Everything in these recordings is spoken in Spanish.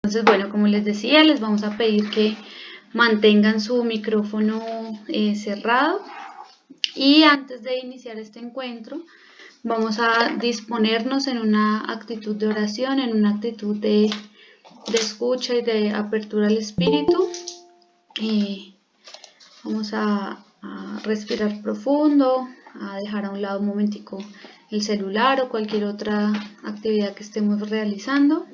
Entonces, bueno, como les decía, les vamos a pedir que mantengan su micrófono cerrado, y antes de iniciar este encuentro vamos a disponernos en una actitud de oración, en una actitud de escucha y de apertura al espíritu. Vamos a respirar profundo, a dejar a un lado un momentico el celular o cualquier otra actividad que estemos realizando.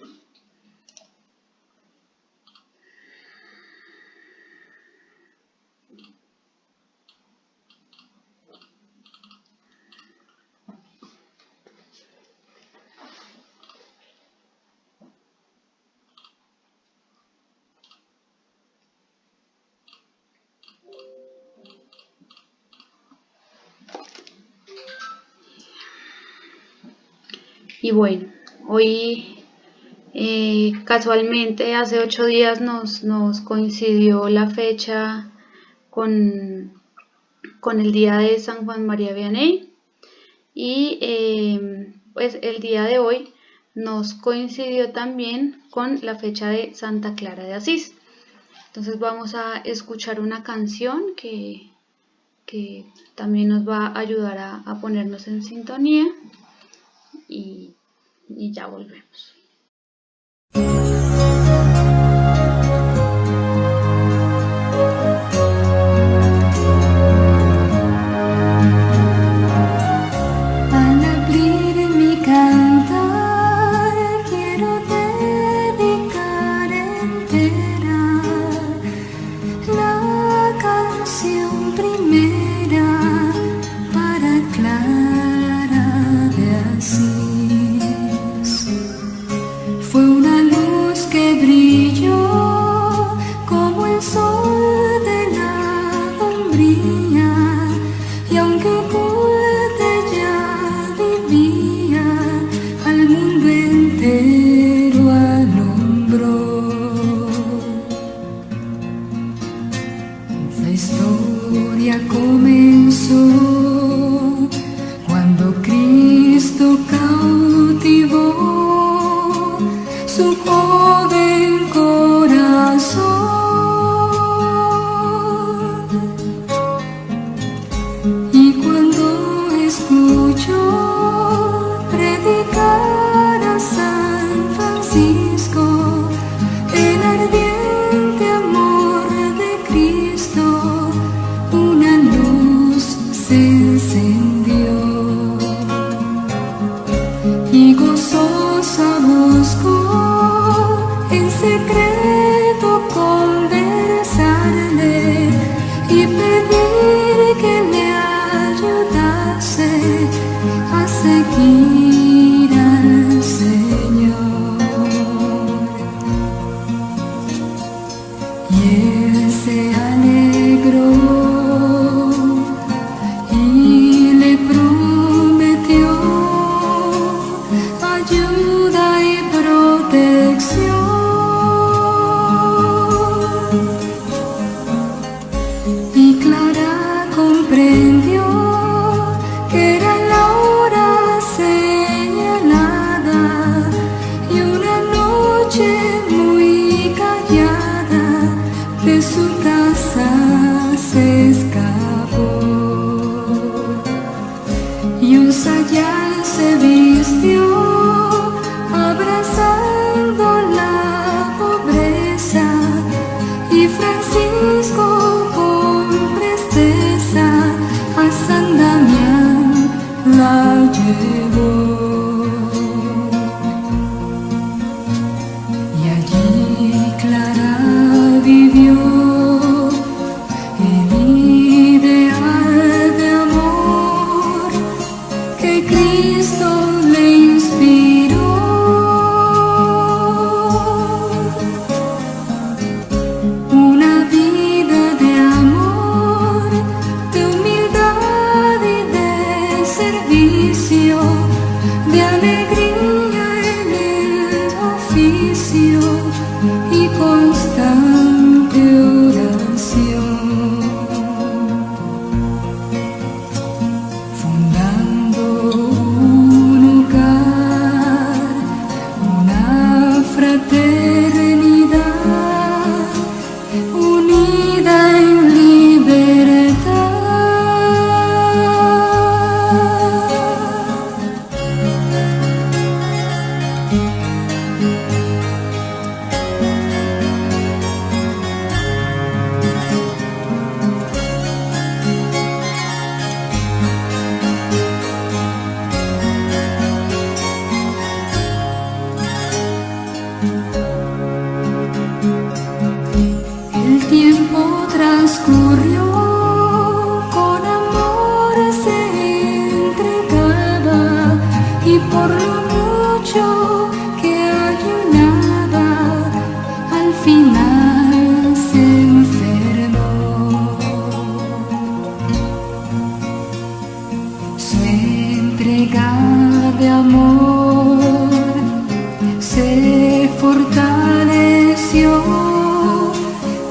Y bueno, hoy casualmente hace 8 días nos coincidió la fecha con el día de San Juan María Vianney, y pues el día de hoy nos coincidió también con la fecha de Santa Clara de Asís. Entonces vamos a escuchar una canción que también nos va a ayudar a ponernos en sintonía, y ya volvemos. entregaba y por lo mucho que ayunaba, al final se enfermó. Su entrega de amor se fortaleció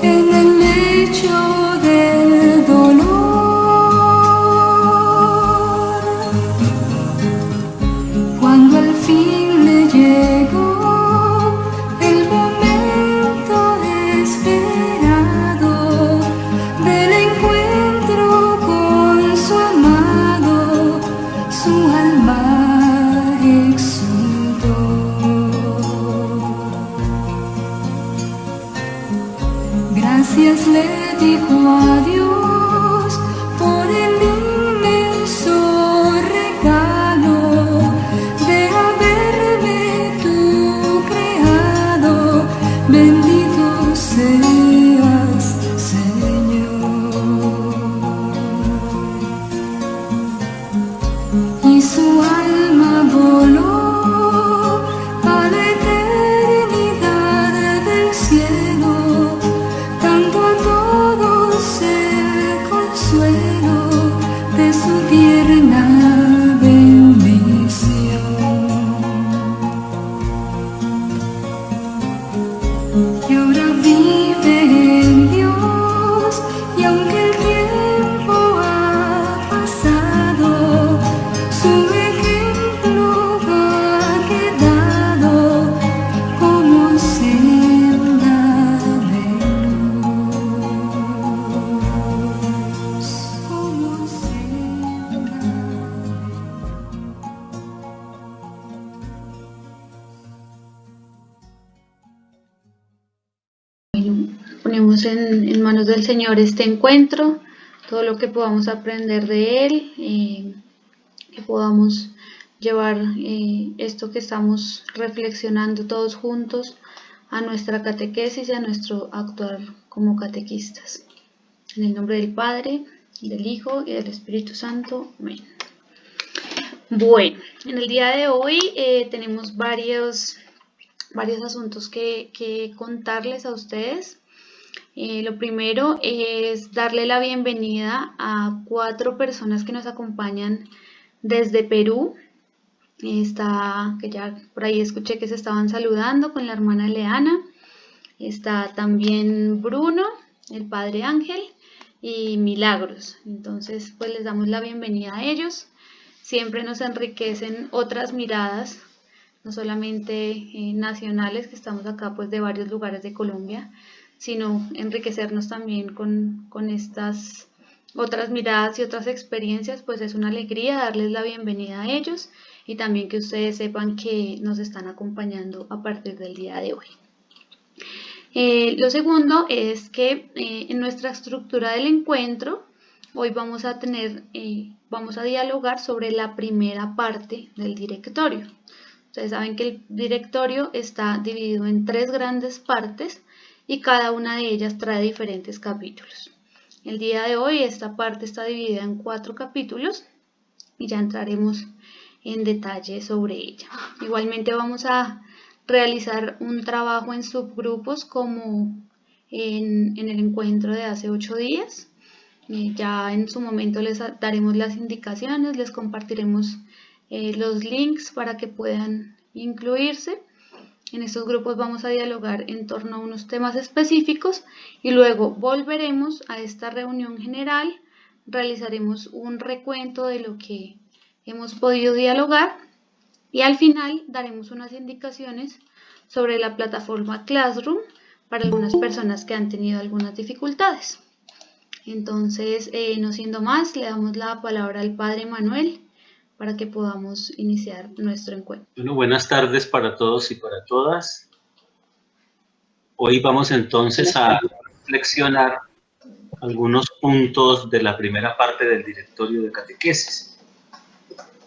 en el lecho del dolor. Cuando al fin le llegó el momento esperado del encuentro con su amado, su alma exultó. Gracias le dijo a Dios por el inmenso regalo de haberme tú creado. Bendito seas, Señor. Y su alma voló a la eternidad del cielo, dando a todos el consuelo de su tierna bendición. Y ahora vive en Dios, y aunque el tiempo ha pasado, su ejemplo ha quedado como senda de luz, como senda de Ponemos en manos del Señor este encuentro, todo lo que podamos aprender de Él, que podamos llevar esto que estamos reflexionando todos juntos a nuestra catequesis y a nuestro actuar como catequistas. En el nombre del Padre, del Hijo y del Espíritu Santo. Amén. Bueno, en el día de hoy tenemos varios asuntos que contarles a ustedes. Lo primero es darle la bienvenida a 4 personas que nos acompañan desde Perú. Que ya por ahí escuché que se estaban saludando con la hermana Leana. Está también Bruno, el padre Ángel y Milagros. Entonces, pues les damos la bienvenida a ellos. Siempre nos enriquecen otras miradas, no solamente nacionales, que estamos acá pues de varios lugares de Colombia, sino enriquecernos también con estas otras miradas y otras experiencias. Pues es una alegría darles la bienvenida a ellos y también que ustedes sepan que nos están acompañando a partir del día de hoy. Lo segundo es que en nuestra estructura del encuentro hoy vamos a dialogar sobre la primera parte del directorio. Ustedes saben que el directorio está dividido en 3 grandes partes y cada una de ellas trae diferentes capítulos. El día de hoy esta parte está dividida en 4 capítulos y ya entraremos en detalle sobre ella. Igualmente vamos a realizar un trabajo en subgrupos como en el encuentro de hace 8 días. Ya en su momento les daremos las indicaciones, les compartiremos los links para que puedan incluirse. En estos grupos vamos a dialogar en torno a unos temas específicos y luego volveremos a esta reunión general, realizaremos un recuento de lo que hemos podido dialogar y al final daremos unas indicaciones sobre la plataforma Classroom para algunas personas que han tenido algunas dificultades. Entonces, no siendo más, le damos la palabra al Padre Manuel para que podamos iniciar nuestro encuentro. Bueno, buenas tardes para todos y para todas. Hoy vamos entonces a reflexionar algunos puntos de la primera parte del directorio de catequesis.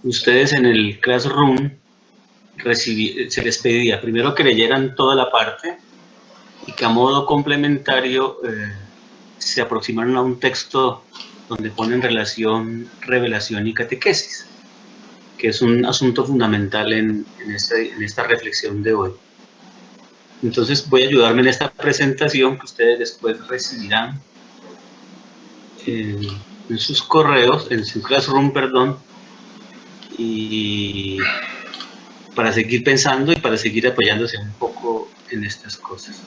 Ustedes en el Classroom se les pedía primero que leyeran toda la parte y que a modo complementario se aproximaron a un texto donde ponen relación revelación y catequesis. que es un asunto fundamental en esta reflexión de hoy. Entonces voy a ayudarme en esta presentación que ustedes después recibirán en sus correos, en su Classroom, perdón, y para seguir pensando y para seguir apoyándose un poco en estas cosas.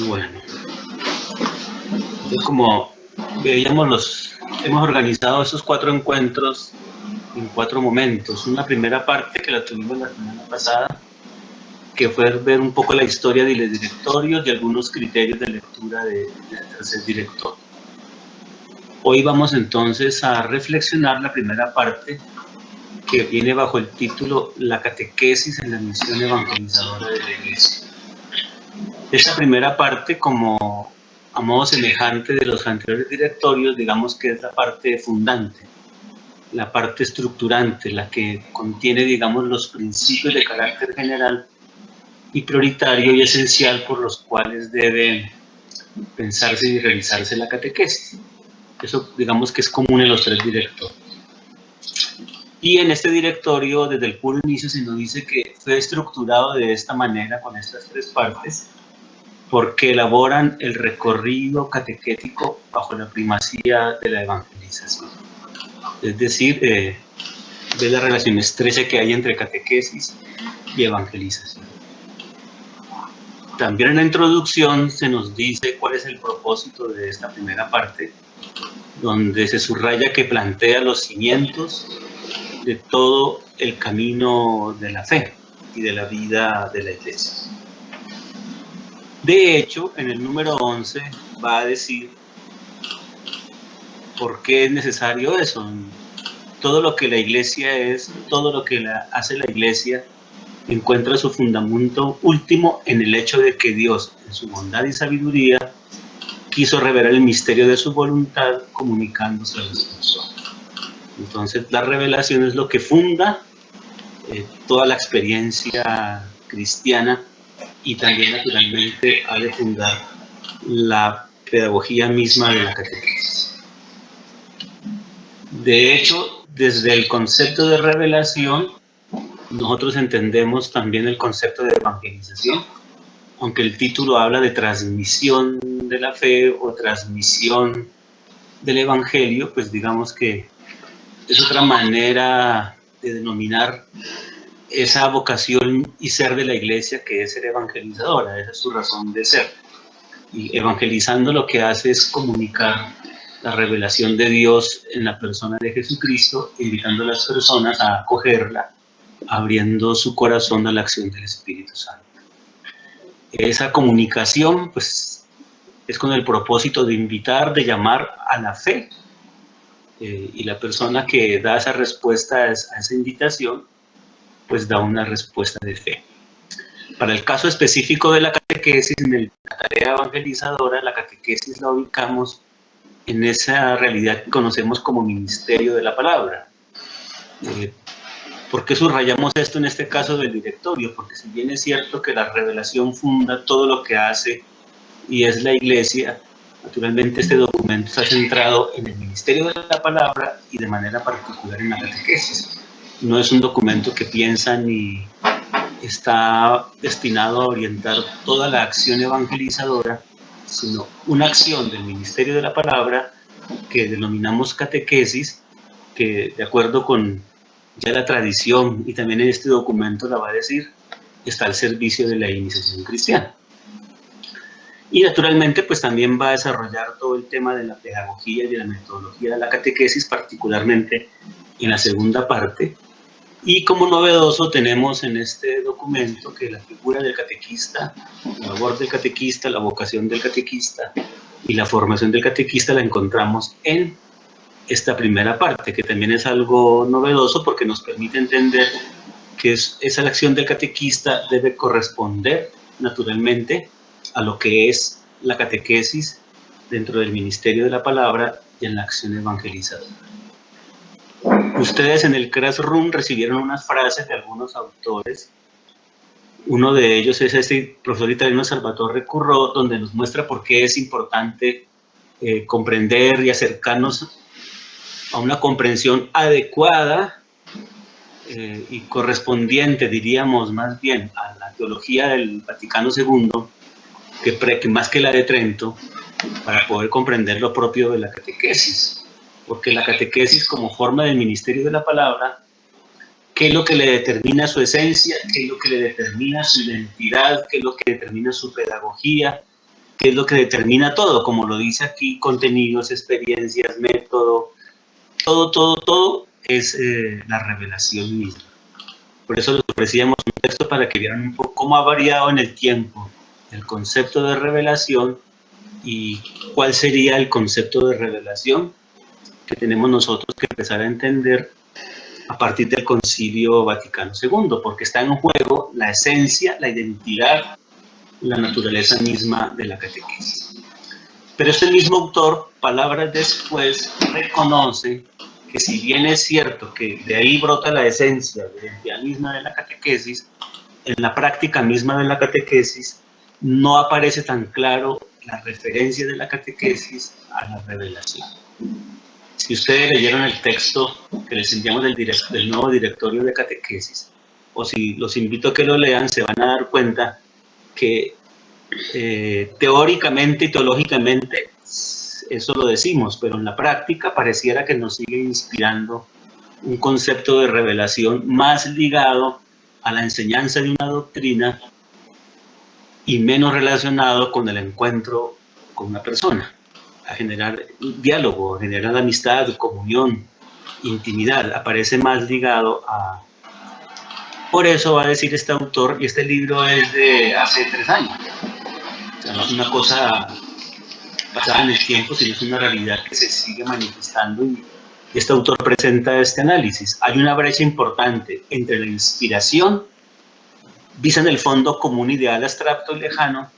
Bueno, entonces como veíamos, hemos organizado esos 4 encuentros en 4 momentos. Una primera parte que la tuvimos la semana pasada, que fue ver un poco la historia de los directorios y algunos criterios de lectura del tercer directorio. Hoy vamos entonces a reflexionar la primera parte, que viene bajo el título La catequesis en la misión evangelizadora de la Iglesia. Esta primera parte, como a modo semejante de los anteriores directorios, digamos que es la parte fundante, la parte estructurante, la que contiene, digamos, los principios de carácter general y prioritario y esencial por los cuales debe pensarse y realizarse la catequesis. Eso, digamos, que es común en los 3 directorios. Y en este directorio, desde el puro inicio, se nos dice que fue estructurado de esta manera, con estas 3 partes, porque elaboran el recorrido catequético bajo la primacía de la evangelización. Es decir, ve las relaciones estrechas que hay entre catequesis y evangelización. También en la introducción se nos dice cuál es el propósito de esta primera parte, donde se subraya que plantea los cimientos de todo el camino de la fe y de la vida de la Iglesia. De hecho, en el número 11 va a decir por qué es necesario eso. Todo lo que la Iglesia es, todo lo que hace la Iglesia, encuentra su fundamento último en el hecho de que Dios, en su bondad y sabiduría, quiso revelar el misterio de su voluntad comunicándose a las personas. Entonces, la revelación es lo que funda toda la experiencia cristiana y también, naturalmente, ha de fundar la pedagogía misma de la catequesis. De hecho, desde el concepto de revelación, nosotros entendemos también el concepto de evangelización, aunque el título habla de transmisión de la fe o transmisión del evangelio, pues digamos que es otra manera de denominar esa vocación y ser de la Iglesia, que es ser evangelizadora. Esa es su razón de ser. Y evangelizando lo que hace es comunicar la revelación de Dios en la persona de Jesucristo, invitando a las personas a acogerla, abriendo su corazón a la acción del Espíritu Santo. Esa comunicación, pues, es con el propósito de invitar, de llamar a la fe, y la persona que da esa respuesta a esa invitación, pues da una respuesta de fe. Para el caso específico de la catequesis, en la tarea evangelizadora, la catequesis la ubicamos en esa realidad que conocemos como ministerio de la palabra. ¿Por qué subrayamos esto en este caso del directorio? Porque si bien es cierto que la revelación funda todo lo que hace y es la Iglesia, naturalmente este documento está centrado en el ministerio de la palabra y de manera particular en la catequesis. No es un documento que piensa ni está destinado a orientar toda la acción evangelizadora, sino una acción del ministerio de la palabra que denominamos catequesis, que de acuerdo con ya la tradición y también en este documento la va a decir, está al servicio de la iniciación cristiana. Y naturalmente pues también va a desarrollar todo el tema de la pedagogía y de la metodología de la catequesis, particularmente en la segunda parte. Y como novedoso tenemos en este documento que la figura del catequista, la labor del catequista, la vocación del catequista y la formación del catequista la encontramos en esta primera parte, que también es algo novedoso porque nos permite entender que esa acción del catequista debe corresponder naturalmente a lo que es la catequesis dentro del ministerio de la palabra y en la acción evangelizadora. Ustedes en el Classroom recibieron unas frases de algunos autores. Uno de ellos es este profesor italiano Salvatore Currò, donde nos muestra por qué es importante comprender y acercarnos a una comprensión adecuada y correspondiente, diríamos más bien, a la teología del Vaticano II, que más que la de Trento, para poder comprender lo propio de la catequesis. Porque la catequesis, como forma del ministerio de la palabra, ¿qué es lo que le determina su esencia? ¿Qué es lo que le determina su identidad? ¿Qué es lo que determina su pedagogía? ¿Qué es lo que determina todo? Como lo dice aquí, contenidos, experiencias, método, todo es la revelación misma. Por eso les ofrecíamos un texto para que vieran un poco cómo ha variado en el tiempo el concepto de revelación y cuál sería el concepto de revelación que tenemos nosotros que empezar a entender a partir del Concilio Vaticano II, porque está en juego la esencia, la identidad, la naturaleza misma de la catequesis. Pero este mismo autor, palabras después, reconoce que si bien es cierto que de ahí brota la esencia, la identidad misma de la catequesis, en la práctica misma de la catequesis no aparece tan claro la referencia de la catequesis a la revelación. Si ustedes leyeron el texto que les enviamos del nuevo directorio de catequesis, o si los invito a que lo lean, se van a dar cuenta que teóricamente y teológicamente eso lo decimos, pero en la práctica pareciera que nos sigue inspirando un concepto de revelación más ligado a la enseñanza de una doctrina y menos relacionado con el encuentro con una persona, a generar diálogo, a generar amistad, comunión, intimidad, aparece más ligado a... Por eso va a decir este autor, y este libro es de hace 3 años, o sea, no es una cosa basada en el tiempo, sino es una realidad que se sigue manifestando y este autor presenta este análisis. Hay una brecha importante entre la inspiración, vista en el fondo como un ideal abstracto y lejano,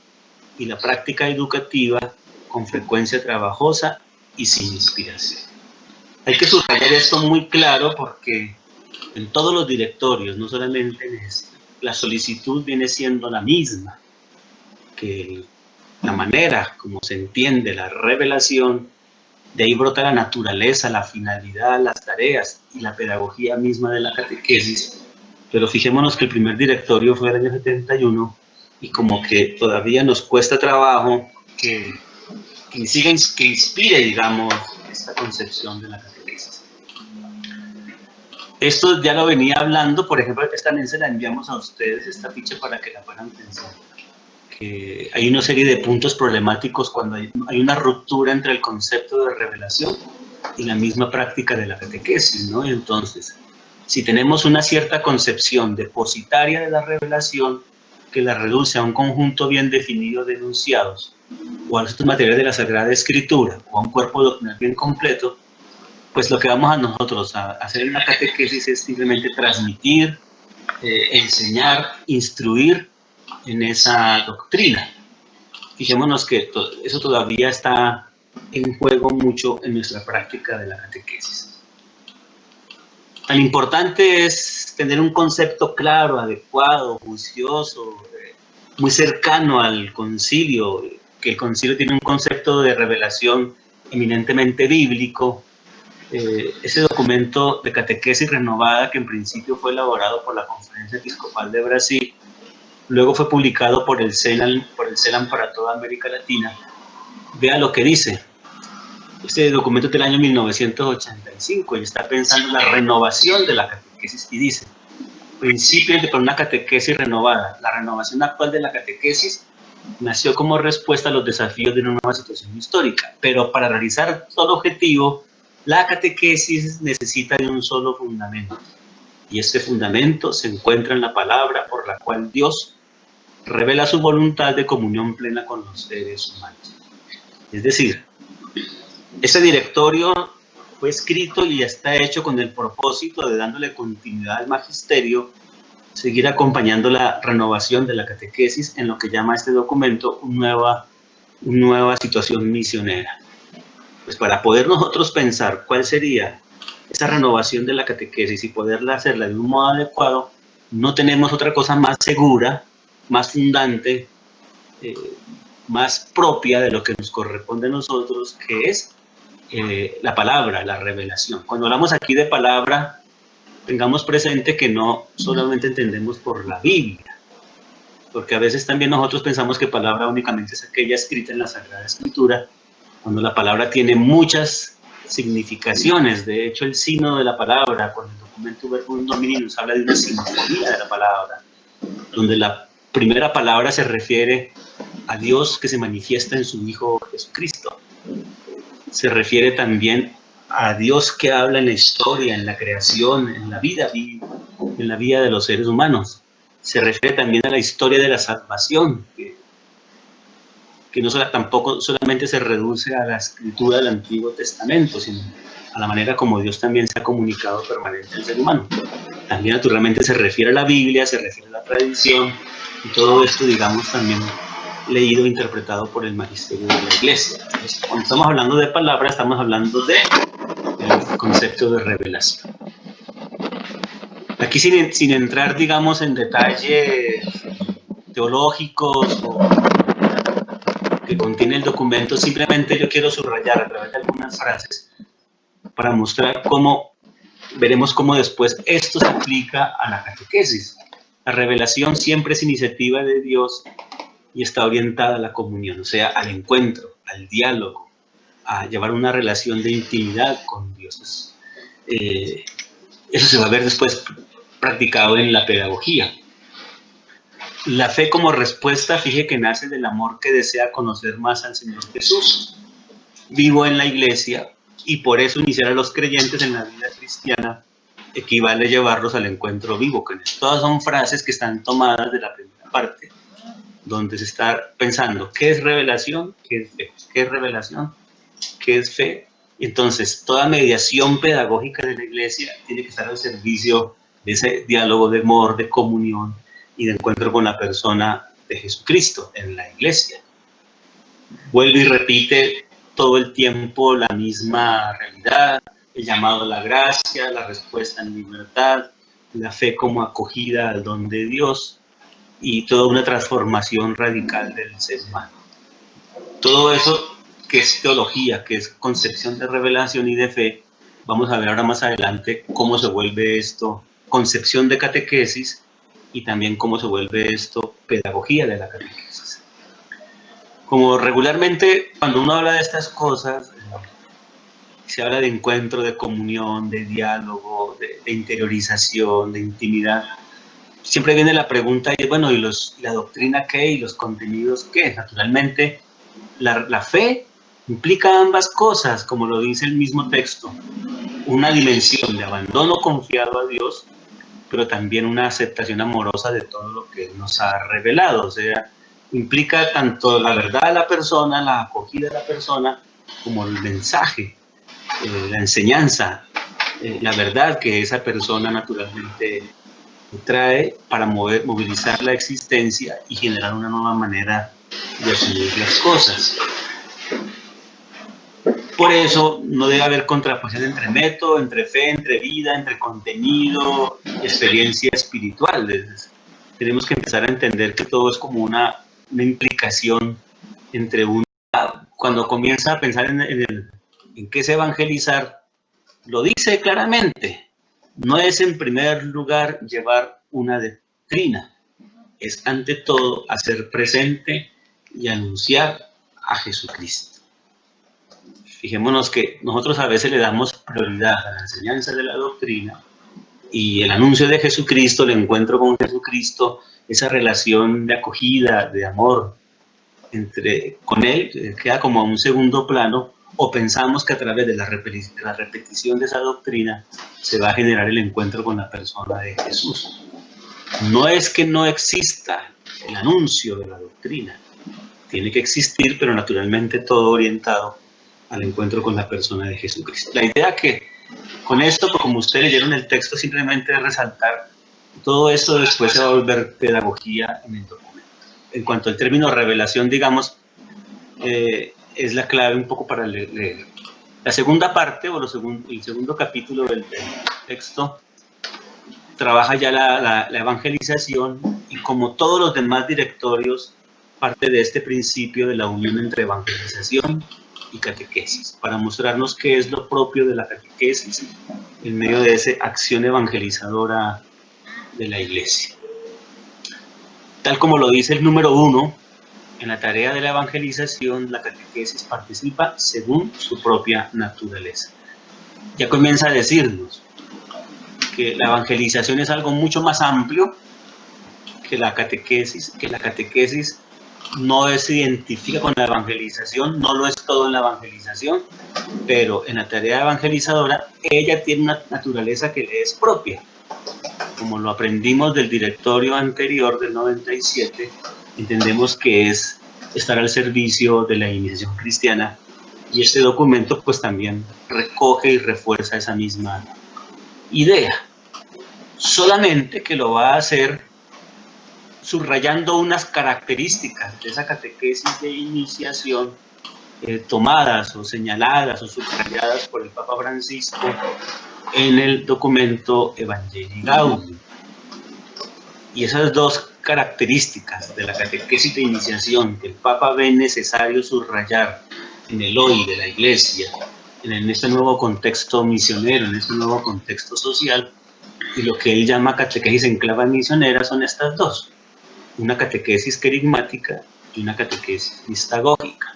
y la práctica educativa con frecuencia trabajosa y sin inspiración. Hay que subrayar esto muy claro porque en todos los directorios, no solamente en este, la solicitud viene siendo la misma, que la manera como se entiende la revelación, de ahí brota la naturaleza, la finalidad, las tareas y la pedagogía misma de la catequesis. Pero fijémonos que el primer directorio fue el año 71 y como que todavía nos cuesta trabajo que inspire, digamos, esta concepción de la catequesis. Esto ya lo venía hablando, por ejemplo, esta también se la enviamos a ustedes, esta ficha para que la puedan pensar. Que hay una serie de puntos problemáticos cuando hay una ruptura entre el concepto de revelación y la misma práctica de la catequesis, ¿no? Entonces, si tenemos una cierta concepción depositaria de la revelación que la reduce a un conjunto bien definido de enunciados o a los materiales de la Sagrada Escritura o a un cuerpo doctrinal bien completo, pues lo que vamos a nosotros a hacer en la catequesis es simplemente transmitir, enseñar, instruir en esa doctrina. Fijémonos que eso todavía está en juego mucho en nuestra práctica de la catequesis. Tan importante es tener un concepto claro, adecuado, juicioso, muy cercano al concilio, que el concilio tiene un concepto de revelación eminentemente bíblico. Ese documento de catequesis renovada, que en principio fue elaborado por la Conferencia Episcopal de Brasil, luego fue publicado por el CELAM para toda América Latina. Vea lo que dice. Este documento es del año 1985 y está pensando en la renovación de la catequesis y dice: principios de una catequesis renovada. La renovación actual de la catequesis nació como respuesta a los desafíos de una nueva situación histórica, pero para realizar todo objetivo, la catequesis necesita de un solo fundamento. Y este fundamento se encuentra en la palabra por la cual Dios revela su voluntad de comunión plena con los seres humanos. Es decir, ese directorio fue escrito y está hecho con el propósito de, dándole continuidad al magisterio, seguir acompañando la renovación de la catequesis en lo que llama este documento una nueva situación misionera. Pues para poder nosotros pensar cuál sería esa renovación de la catequesis y poderla hacerla de un modo adecuado, no tenemos otra cosa más segura, más fundante, más propia de lo que nos corresponde a nosotros, que es la palabra, la revelación. Cuando hablamos aquí de palabra, tengamos presente que no solamente entendemos por la Biblia, porque a veces también nosotros pensamos que palabra únicamente es aquella escrita en la Sagrada Escritura, cuando la palabra tiene muchas significaciones. De hecho, el signo de la palabra, con el documento Verbum Domini, nos habla de una sinfonía de la palabra, donde la primera palabra se refiere a Dios que se manifiesta en su Hijo Jesucristo. Se refiere también a Dios que habla en la historia, en la creación, en la vida de los seres humanos. Se refiere también a la historia de la salvación, que no tampoco solamente se reduce a la escritura del Antiguo Testamento, sino a la manera como Dios también se ha comunicado permanente al ser humano. También naturalmente se refiere a la Biblia, se refiere a la tradición, y todo esto, digamos, también leído e interpretado por el magisterio de la Iglesia. Entonces, cuando estamos hablando de palabra, estamos hablando del concepto de revelación. Aquí sin entrar, digamos, en detalles teológicos o que contiene el documento, simplemente yo quiero subrayar a través de algunas frases para mostrar cómo, veremos cómo después esto se aplica a la catequesis. La revelación siempre es iniciativa de Dios y está orientada a la comunión, o sea, al encuentro, al diálogo, a llevar una relación de intimidad con Dios. Eso se va a ver después practicado en la pedagogía. La fe como respuesta, fije que nace del amor que desea conocer más al Señor Jesús, vivo en la Iglesia, y por eso iniciar a los creyentes en la vida cristiana equivale a llevarlos al encuentro vivo con Él. Todas son frases que están tomadas de la primera parte, donde se está pensando qué es revelación, qué es fe, qué es revelación, qué es fe. Entonces, toda mediación pedagógica de la Iglesia tiene que estar al servicio de ese diálogo de amor, de comunión y de encuentro con la persona de Jesucristo en la Iglesia. Vuelve y repite todo el tiempo la misma realidad, el llamado a la gracia, la respuesta en libertad, la fe como acogida al don de Dios y toda una transformación radical del ser humano. Todo eso que es teología, que es concepción de revelación y de fe, vamos a ver ahora más adelante cómo se vuelve esto concepción de catequesis y también cómo se vuelve esto pedagogía de la catequesis. Como regularmente cuando uno habla de estas cosas, se habla de encuentro, de comunión, de diálogo, de interiorización, de intimidad. Siempre viene la pregunta, y bueno, ¿y la doctrina qué? ¿Y los contenidos qué? Naturalmente, la fe implica ambas cosas, como lo dice el mismo texto. Una dimensión de abandono confiado a Dios, pero también una aceptación amorosa de todo lo que Él nos ha revelado. O sea, implica tanto la verdad de la persona, la acogida de la persona, como el mensaje, la enseñanza, la verdad que esa persona naturalmente trae para movilizar la existencia y generar una nueva manera de asumir las cosas. Por eso no debe haber contraposición entre método, entre fe, entre vida, entre contenido, experiencia espiritual. Tenemos que empezar a entender que todo es como una implicación entre una. Cuando comienza a pensar en qué es evangelizar, lo dice claramente. No es en primer lugar llevar una doctrina, es ante todo hacer presente y anunciar a Jesucristo. Fijémonos que nosotros a veces le damos prioridad a la enseñanza de la doctrina y el anuncio de Jesucristo, el encuentro con Jesucristo, esa relación de acogida, de amor con Él, queda como a un segundo plano, o pensamos que a través de la repetición de esa doctrina se va a generar el encuentro con la persona de Jesús. No es que no exista el anuncio de la doctrina, tiene que existir, pero naturalmente todo orientado al encuentro con la persona de Jesucristo. La idea que con esto, como ustedes leyeron el texto, simplemente es resaltar todo esto después se va a volver pedagogía en el documento. En cuanto al término revelación, digamos, es la clave un poco para leer. La segunda parte, o el segundo capítulo del texto, trabaja ya la evangelización, y como todos los demás directorios, parte de este principio de la unión entre evangelización y catequesis, para mostrarnos qué es lo propio de la catequesis en medio de esa acción evangelizadora de la Iglesia. Tal como lo dice el número 1, en la tarea de la evangelización, la catequesis participa según su propia naturaleza. Ya comienza a decirnos que la evangelización es algo mucho más amplio que la catequesis no se identifica con la evangelización, no lo es todo en la evangelización, pero en la tarea evangelizadora ella tiene una naturaleza que le es propia. Como lo aprendimos del directorio anterior del 97, entendemos que es estar al servicio de la iniciación cristiana, y este documento pues también recoge y refuerza esa misma idea, solamente que lo va a hacer subrayando unas características de esa catequesis de iniciación tomadas o señaladas o subrayadas por el Papa Francisco en el documento Evangelii Gaudium. Y esas dos características de la catequesis de iniciación que el Papa ve necesario subrayar en el hoy de la Iglesia, en este nuevo contexto misionero, en este nuevo contexto social, y lo que él llama catequesis en clave misionera, son estas dos: una catequesis querigmática y una catequesis mistagógica.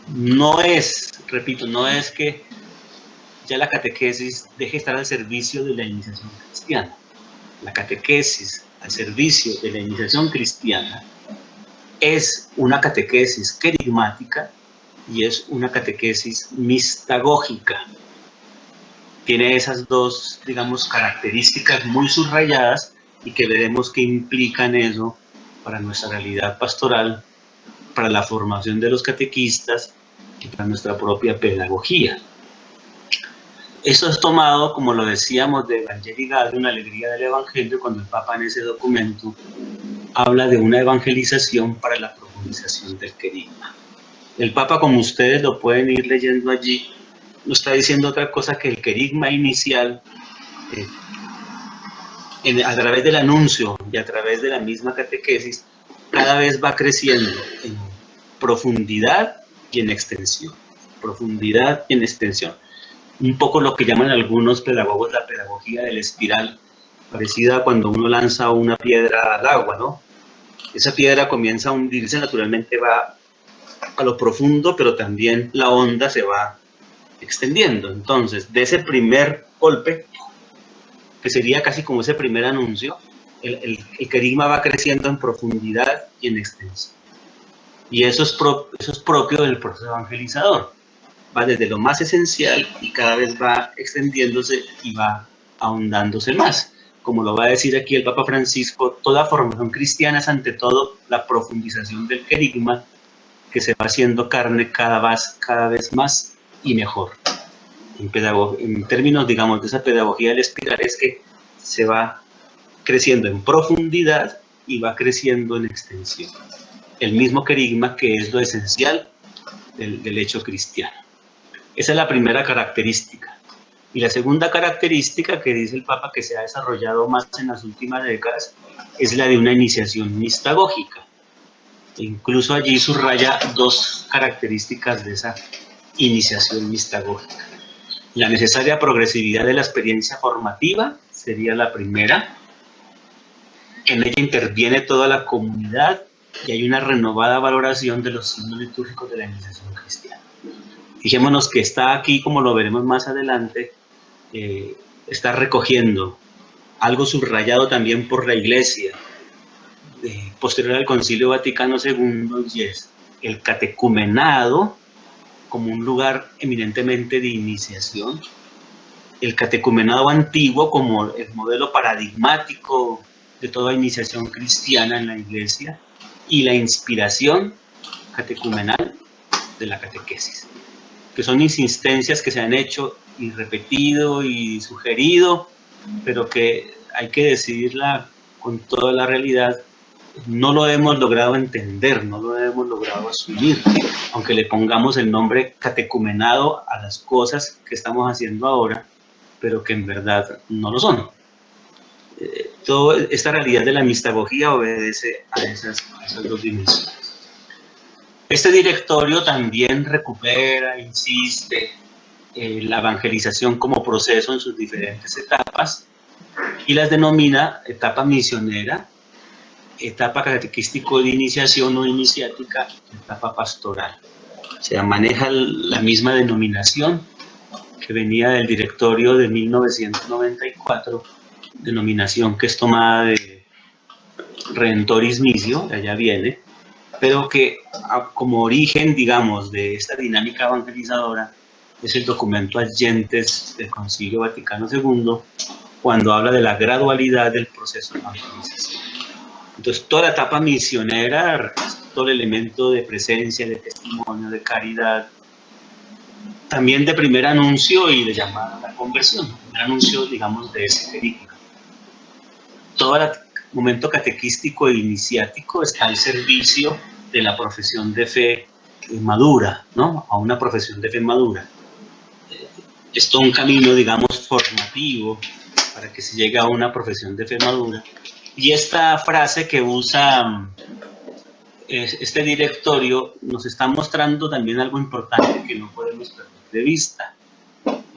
No es, repito, no es que ya la catequesis deje de estar al servicio de la iniciación cristiana. La catequesis al servicio de la iniciación cristiana es una catequesis querigmática y es una catequesis mistagógica. Tiene esas dos, digamos, características muy subrayadas, y que veremos qué implican eso para nuestra realidad pastoral, para la formación de los catequistas y para nuestra propia pedagogía. Eso es tomado, como lo decíamos, de Evangelii Gaudium, una alegría del Evangelio, cuando el Papa en ese documento habla de una evangelización para la profundización del querigma. El Papa, como ustedes lo pueden ir leyendo allí, no está diciendo otra cosa que el querigma inicial, a través del anuncio y a través de la misma catequesis, cada vez va creciendo en profundidad y en extensión. Profundidad y en extensión. Un poco lo que llaman algunos pedagogos la pedagogía del espiral, parecida a cuando uno lanza una piedra al agua, ¿no? Esa piedra comienza a hundirse, naturalmente va a lo profundo, pero también la onda se va extendiendo. Entonces, de ese primer golpe, que sería casi como ese primer anuncio, el querigma va creciendo en profundidad y en extensión. Y eso es propio del proceso evangelizador. Va desde lo más esencial y cada vez va extendiéndose y va ahondándose más. Como lo va a decir aquí el Papa Francisco, toda formación cristiana es ante todo la profundización del querigma, que se va haciendo carne cada vez más y mejor. En términos, digamos, de esa pedagogía del espiral, es que se va creciendo en profundidad y va creciendo en extensión. El mismo querigma, que es lo esencial del hecho cristiano. Esa es la primera característica. Y la segunda característica que dice el Papa, que se ha desarrollado más en las últimas décadas, es la de una iniciación mistagógica. E incluso allí subraya dos características de esa iniciación mistagógica. La necesaria progresividad de la experiencia formativa sería la primera. En ella interviene toda la comunidad y hay una renovada valoración de los signos litúrgicos de la iniciación cristiana. Fijémonos que está aquí, como lo veremos más adelante, está recogiendo algo subrayado también por la Iglesia posterior al Concilio Vaticano II, y es el catecumenado como un lugar eminentemente de iniciación, el catecumenado antiguo como el modelo paradigmático de toda iniciación cristiana en la Iglesia, y la inspiración catecumenal de la catequesis, que son insistencias que se han hecho y repetido y sugerido, pero que hay que decidirla con toda la realidad no lo hemos logrado entender, no lo hemos logrado asumir, aunque le pongamos el nombre catecumenado a las cosas que estamos haciendo ahora, pero que en verdad no lo son. Toda esta realidad de la mistagogía obedece a esas dos dimensiones. Este directorio también recupera, insiste, la evangelización como proceso en sus diferentes etapas y las denomina etapa misionera, etapa catequístico de iniciación o iniciática, etapa pastoral. O sea, maneja la misma denominación que venía del directorio de 1994, denominación que es tomada de Redentoris Missio, de allá viene, pero que como origen, digamos, de esta dinámica evangelizadora es el documento Adyentes del Concilio Vaticano II, cuando habla de la gradualidad del proceso de evangelización. Entonces, toda la etapa misionera, todo el elemento de presencia, de testimonio, de caridad, también de primer anuncio y de llamada a la conversión, primer anuncio, digamos, de ese película. Todo el momento catequístico e iniciático está al servicio de la profesión de fe madura, ¿no? A una profesión de fe madura. Es todo un camino, digamos, formativo para que se llegue a una profesión de fe madura. Y esta frase que usa este directorio nos está mostrando también algo importante que no podemos perder de vista.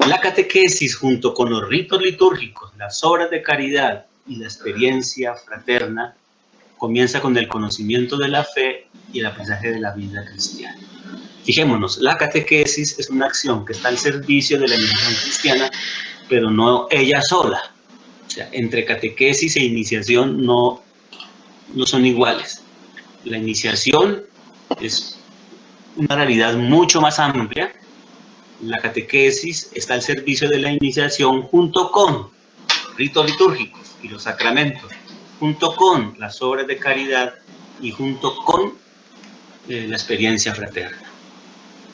La catequesis, junto con los ritos litúrgicos, las obras de caridad y la experiencia fraterna, comienza con el conocimiento de la fe y el aprendizaje de la vida cristiana. Fijémonos, la catequesis es una acción que está al servicio de la iniciación cristiana, pero no ella sola. O sea, entre catequesis e iniciación no son iguales. La iniciación es una realidad mucho más amplia. La catequesis está al servicio de la iniciación junto con los ritos litúrgicos y los sacramentos, junto con las obras de caridad y junto con la experiencia fraterna,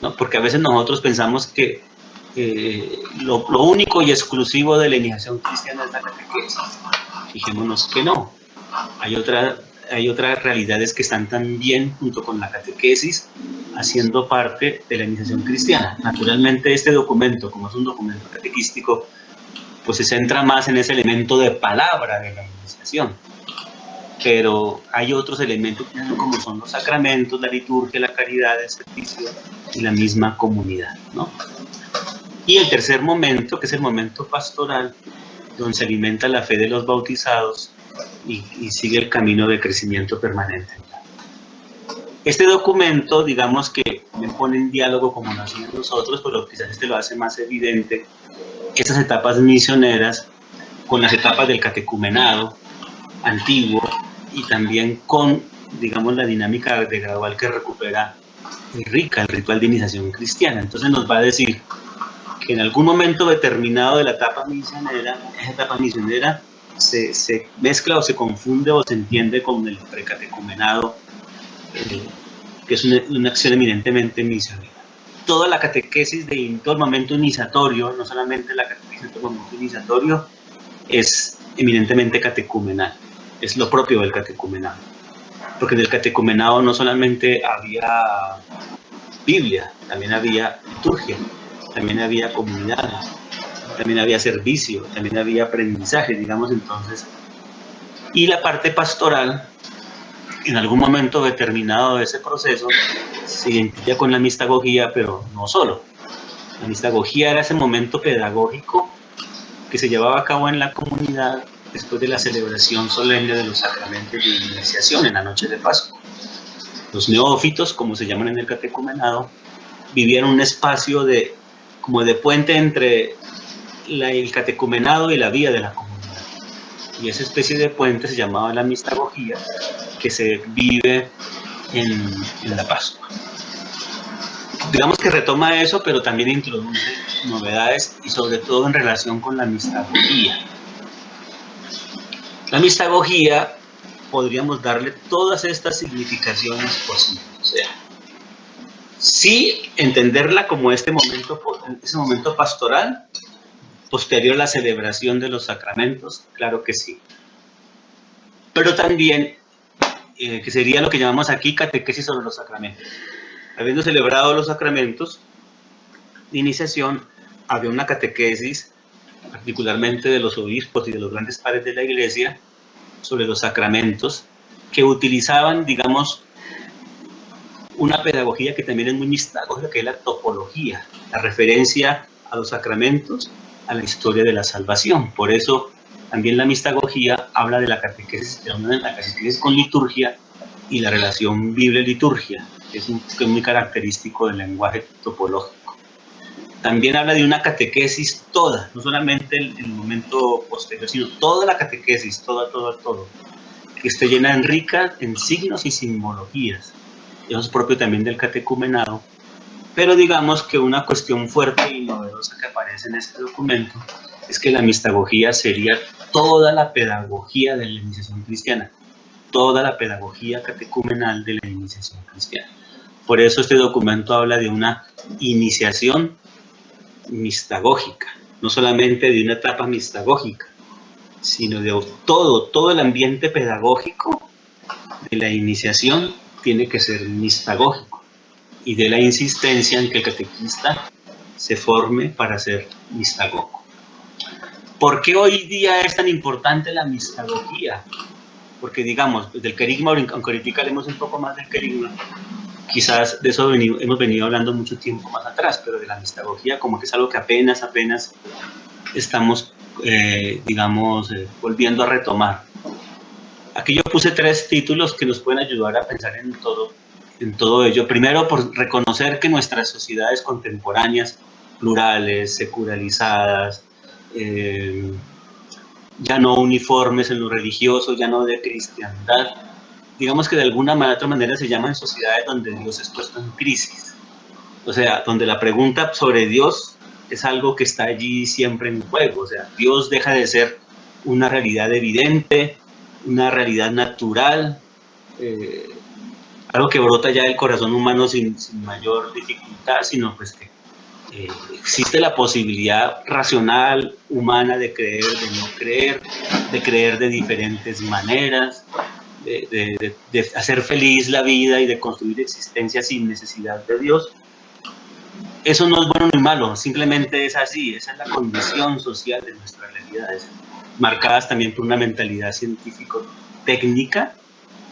¿no? Porque a veces nosotros pensamos que lo único y exclusivo de la iniciación cristiana es la catequesis. Fijémonos que no. Hay otras realidades que están también junto con la catequesis haciendo parte de la iniciación cristiana. Naturalmente este documento, como es un documento catequístico, pues se centra más en ese elemento de palabra de la iniciación. Pero hay otros elementos como son los sacramentos, la liturgia, la caridad, el servicio y la misma comunidad, ¿no? Y el tercer momento, que es el momento pastoral, donde se alimenta la fe de los bautizados y sigue el camino de crecimiento permanente. Este documento, digamos que me pone en diálogo como lo hacían nosotros, pero quizás este lo hace más evidente, estas etapas misioneras con las etapas del catecumenado antiguo y también con, digamos, la dinámica de gradual que recupera rica el ritual de iniciación cristiana. Entonces nos va a decir que en algún momento determinado de la etapa misionera, esa etapa misionera se mezcla o se confunde o se entiende con el precatecumenado, que es una acción eminentemente misionera. Toda la catequesis de todo el momento iniciatorio, no solamente la catequesis de todo el momento iniciatorio, es eminentemente catecumenal, es lo propio del catecumenado. Porque en el catecumenado no solamente había Biblia, también había liturgia, también había comunidad, también había servicio, también había aprendizaje, digamos entonces. Y la parte pastoral, en algún momento determinado de ese proceso, se identifica con la mistagogía, pero no solo. La mistagogía era ese momento pedagógico que se llevaba a cabo en la comunidad después de la celebración solemne de los sacramentos de iniciación en la noche de Pascua. Los neófitos, como se llaman en el catecumenado, vivían un espacio como de puente entre el catecumenado y la vida de la comunidad. Y esa especie de puente se llamaba la mistagogía, que se vive en la Pascua. Digamos que retoma eso, pero también introduce novedades y sobre todo en relación con la mistagogía. La mistagogía podríamos darle todas estas significaciones posibles. O sea, sí entenderla como ese momento pastoral, posterior a la celebración de los sacramentos, claro que sí. Pero también que sería lo que llamamos aquí catequesis sobre los sacramentos. Habiendo celebrado los sacramentos de iniciación, había una catequesis, particularmente de los obispos y de los grandes padres de la Iglesia, sobre los sacramentos, que utilizaban, digamos, una pedagogía que también es muy mistagógica, que es la topología, la referencia a los sacramentos, a la historia de la salvación. Por eso también la mistagogía habla de la catequesis, la catequesis con liturgia y la relación Biblia-liturgia, que es muy característico del lenguaje topológico. También habla de una catequesis toda, no solamente el momento posterior, sino toda la catequesis, todo, que esté llena en rica en signos y simbologías. Eso es propio también del catecumenado, pero digamos que una cuestión fuerte y novedosa que aparece en este documento es que la mistagogía sería toda la pedagogía de la iniciación cristiana, toda la pedagogía catecumenal de la iniciación cristiana. Por eso este documento habla de una iniciación mistagógica, no solamente de una etapa mistagógica, sino de todo el ambiente pedagógico de la iniciación tiene que ser mistagógico, y de la insistencia en que el catequista se forme para ser mistagogo. ¿Por qué hoy día es tan importante la mistagogía? Porque digamos, desde el querigma, aunque ahorita haremos un poco más del querigma, quizás de eso hemos venido hablando mucho tiempo más atrás, pero de la mistagogía como que es algo que apenas estamos, volviendo a retomar. Aquí yo puse 3 títulos que nos pueden ayudar a pensar en todo ello. Primero, por reconocer que nuestras sociedades contemporáneas, plurales, secularizadas, ya no uniformes en lo religioso, ya no de cristiandad, digamos que de alguna otra manera se llaman sociedades donde Dios es puesto en crisis. O sea, donde la pregunta sobre Dios es algo que está allí siempre en juego. O sea, Dios deja de ser una realidad evidente, una realidad natural, algo que brota ya del corazón humano sin mayor dificultad, sino pues que existe la posibilidad racional, humana, de creer, de no creer, de creer de diferentes maneras, de hacer feliz la vida y de construir existencia sin necesidad de Dios. Eso no es bueno ni malo, simplemente es así, esa es la condición social de nuestras realidades, marcadas también por una mentalidad científico-técnica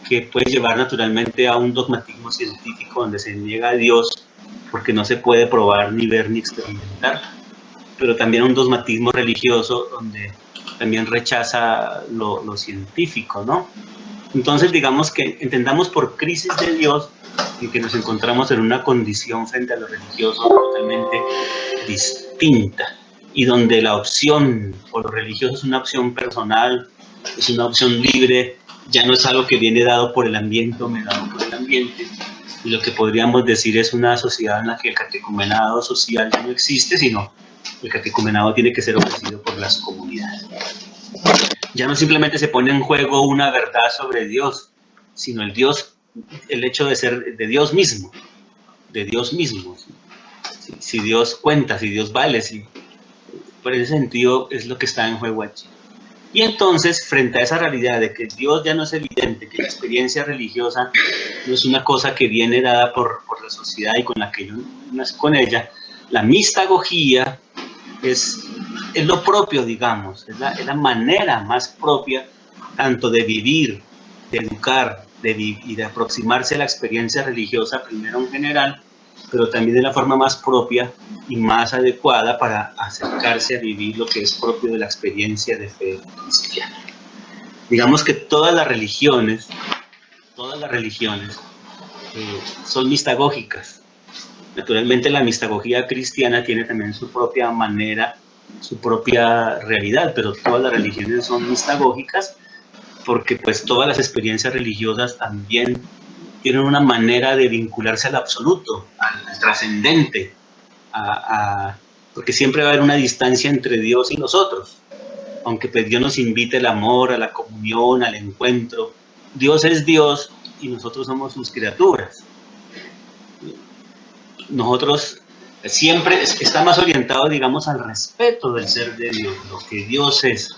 que puede llevar naturalmente a un dogmatismo científico donde se niega a Dios porque no se puede probar, ni ver, ni experimentar, pero también a un dogmatismo religioso donde también rechaza lo científico, ¿no? Entonces, digamos que entendamos por crisis de Dios y que nos encontramos en una condición frente a lo religioso totalmente distinta, y donde la opción por lo religioso es una opción personal, es una opción libre, ya no es algo que viene dado por el ambiente o mediado por el ambiente, y lo que podríamos decir es una sociedad en la que el catecumenado social ya no existe, sino el catecumenado tiene que ser ofrecido por las comunidades. Ya no simplemente se pone en juego una verdad sobre Dios, sino el hecho de ser de Dios mismo, si Dios cuenta, si Dios vale, por ese sentido es lo que está en juego allí. Y entonces, frente a esa realidad de que Dios ya no es evidente, que la experiencia religiosa no es una cosa que viene dada por la sociedad y con la que yo nací con ella, la mistagogía es lo propio, digamos, es la manera más propia tanto de vivir, de educar, y de aproximarse a la experiencia religiosa, primero en general, pero también de la forma más propia y más adecuada para acercarse a vivir lo que es propio de la experiencia de fe cristiana. Digamos que todas las religiones son mistagógicas. Naturalmente la mistagogía cristiana tiene también su propia manera, su propia realidad, pero todas las religiones son mistagógicas porque pues todas las experiencias religiosas también tienen una manera de vincularse al absoluto, al trascendente, porque siempre va a haber una distancia entre Dios y nosotros, aunque pues Dios nos invite al amor, a la comunión, al encuentro. Dios es Dios y nosotros somos sus criaturas. Nosotros siempre está más orientado, digamos, al respeto del ser de Dios, lo que Dios es.